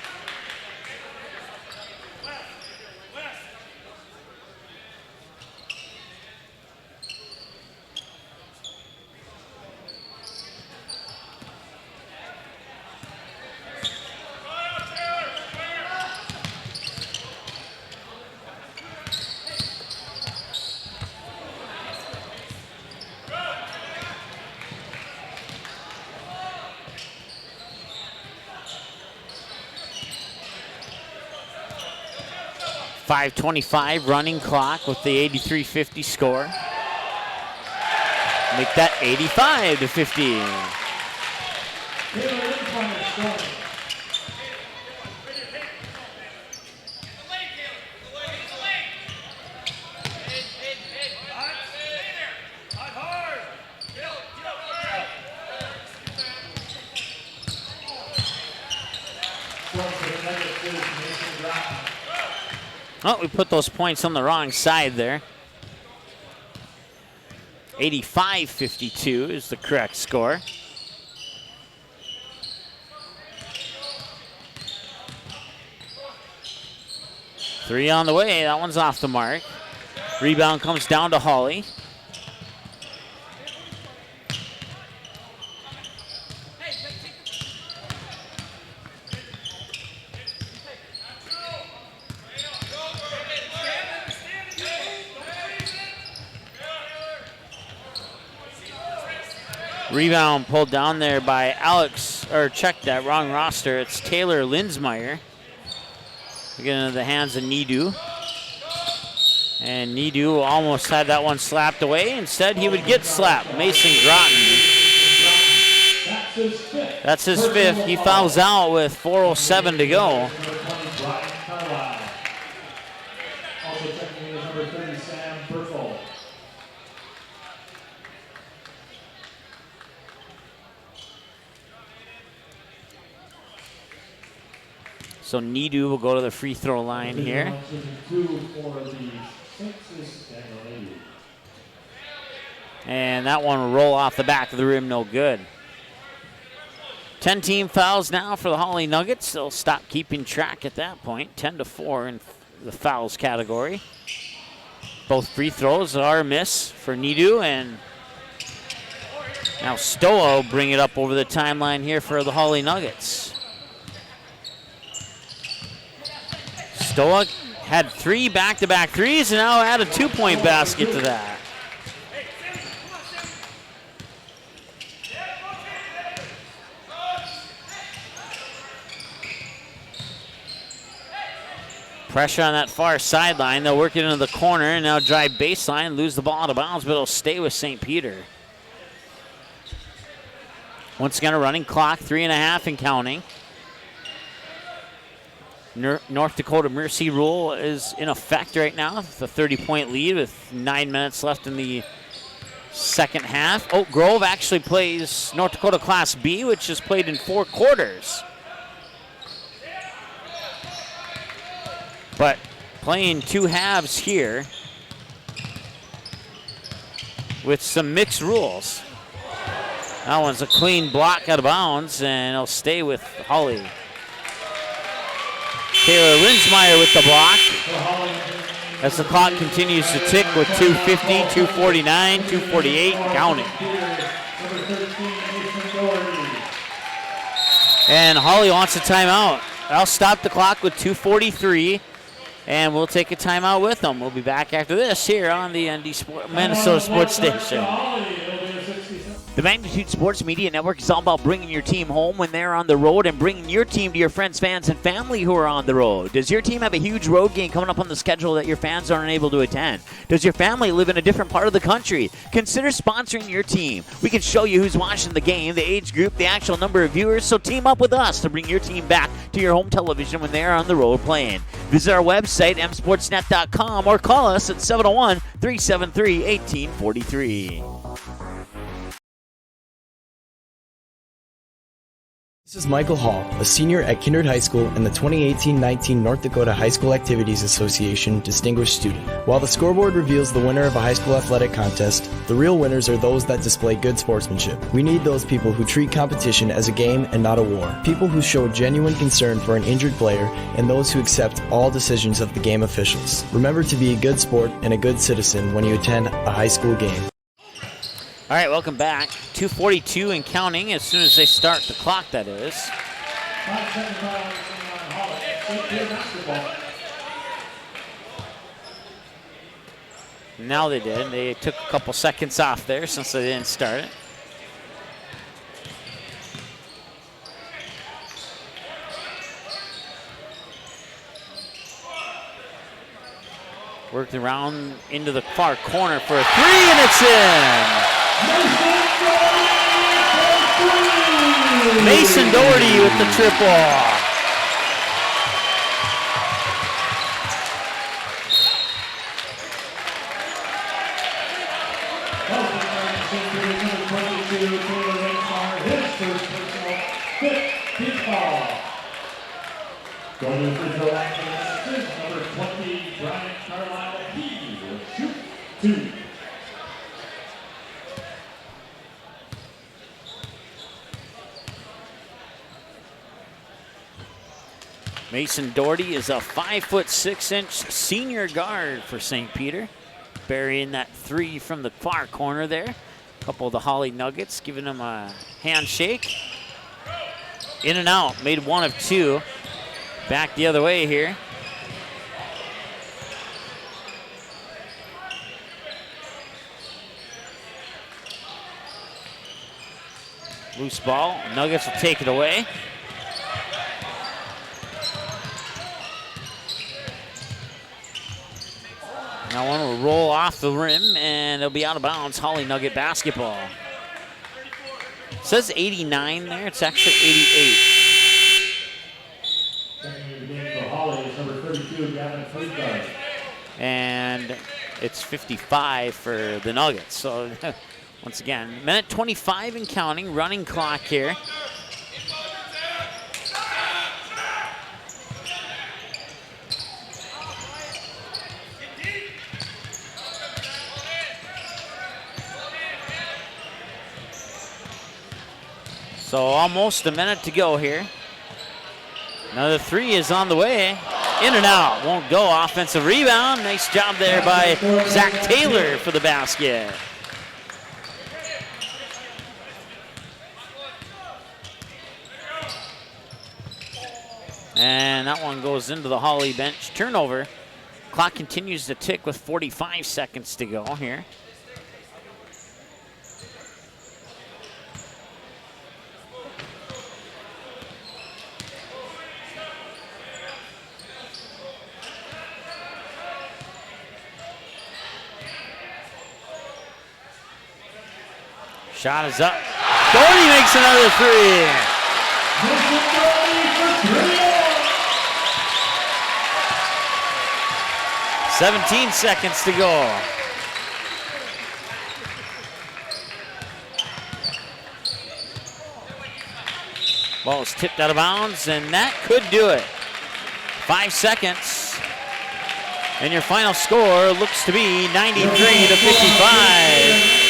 .525 running clock with the 83-50 score. Make that 85-50. Oh, we put those points on the wrong side there. 85-52 is the correct score. Three on the way. That one's off the mark. Rebound comes down to Hawley. Rebound pulled down there by Alex, or check that, wrong roster. It's Taylor Linsmeyer. Get into the hands of Nidu. And Nidu almost had that one slapped away. Instead, he would get slapped. Mason Groton. That's his fifth. He fouls out with 4:07 to go. Also checking in is number 30, Sam Berthel. So Nidu will go to the free throw line here. And that one will roll off the back of the rim, no good. 10 team fouls now for the Hawley Nuggets. They'll stop keeping track at that point. 10-4 in the fouls category. Both free throws are a miss for Nidu, and now Stoa will bring it up over the timeline here for the Hawley Nuggets. Stoa had 3 back-to-back threes and now add a 2-point basket to that. Pressure on that far sideline. They'll work it into the corner and now drive baseline, lose the ball out of bounds, but it'll stay with St. Peter. Once again, a running clock, 3.5 and counting. North Dakota Mercy rule is in effect right now. The 30-point lead with 9 minutes left in the second half. Oak Grove actually plays North Dakota Class B, which is played in 4 quarters. But playing 2 halves here with some mixed rules. That one's a clean block out of bounds, and it'll stay with Hawley. Taylor Linsmeyer with the block. As the clock continues to tick with 2:50, 2:49, 2:48, counting. And Hawley wants a timeout. I'll stop the clock with 2:43, and we'll take a timeout with them. We'll be back after this here on the Minnesota Sports Station. The Magnitude Sports Media Network is all about bringing your team home when they're on the road and bringing your team to your friends, fans, and family who are on the road. Does your team have a huge road game coming up on the schedule that your fans aren't able to attend? Does your family live in a different part of the country? Consider sponsoring your team. We can show you who's watching the game, the age group, the actual number of viewers, so team up with us to bring your team back to your home television when they're on the road playing. Visit our website, msportsnet.com, or call us at 701-373-1843. This is Michael Hall, a senior at Kindred High School and the 2018-19 North Dakota High School Activities Association Distinguished Student. While the scoreboard reveals the winner of a high school athletic contest, the real winners are those that display good sportsmanship. We need those people who treat competition as a game and not a war. People who show genuine concern for an injured player and those who accept all decisions of the game officials. Remember to be a good sport and a good citizen when you attend a high school game. All right, welcome back. 2:42 and counting as soon as they start the clock, that is. Now they did. They took a couple seconds off there since they didn't start it. Worked around into the far corner for a 3, and it's in. Mason Doherty with the triple. Going to the free throw line for the Sixers, number 20, Brian Carlisle. He will shoot 2. Mason Doherty is a 5'6" senior guard for St. Peter. Burying that 3 from the far corner there. A couple of the Hawley Nuggets giving him a handshake. In and out, made 1 of 2. Back the other way here. Loose ball, Nuggets will take it away. That one will roll off the rim, and it'll be out of bounds. Hawley Nugget basketball. It says 89 there. It's actually 88. For Hawley is number 32, Gavin Fleetguard. And it's 55 for the Nuggets. So once again, minute 25 and counting. Running clock here. So almost a minute to go here. Another 3 is on the way. In and out, won't go. Offensive rebound. Nice job there by Zach Taylor for the basket. And that one goes into the Hawley bench. Turnover. Clock continues to tick with 45 seconds to go here. Shot is up. Doherty makes another 3. 17 seconds to go. Ball is tipped out of bounds, and that could do it. 5 seconds. And your final score looks to be 93 to 55.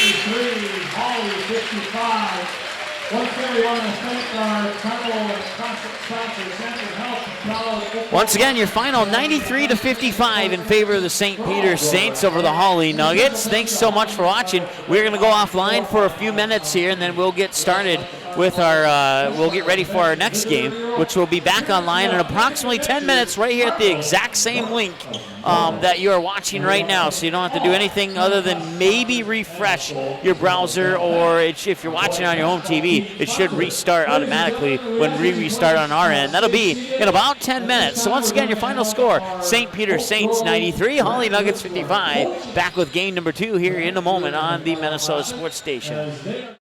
Once again, your final 93 to 55 in favor of the St. Peter Saints over the Hawley Nuggets. Thanks so much for watching. We're going to go offline for a few minutes here, and then we'll get started with our, we'll get ready for our next game, which will be back online in approximately 10 minutes right here at the exact same link that you are watching right now. So you don't have to do anything other than maybe refresh your browser, or if you're watching on your home TV, it should restart automatically when we restart on our end. That'll be in about 10 minutes. So once again, your final score, St. Peter Saints 93, Hawley Nuggets 55. Back with game number 2 here in a moment on the Minnesota Sports Station.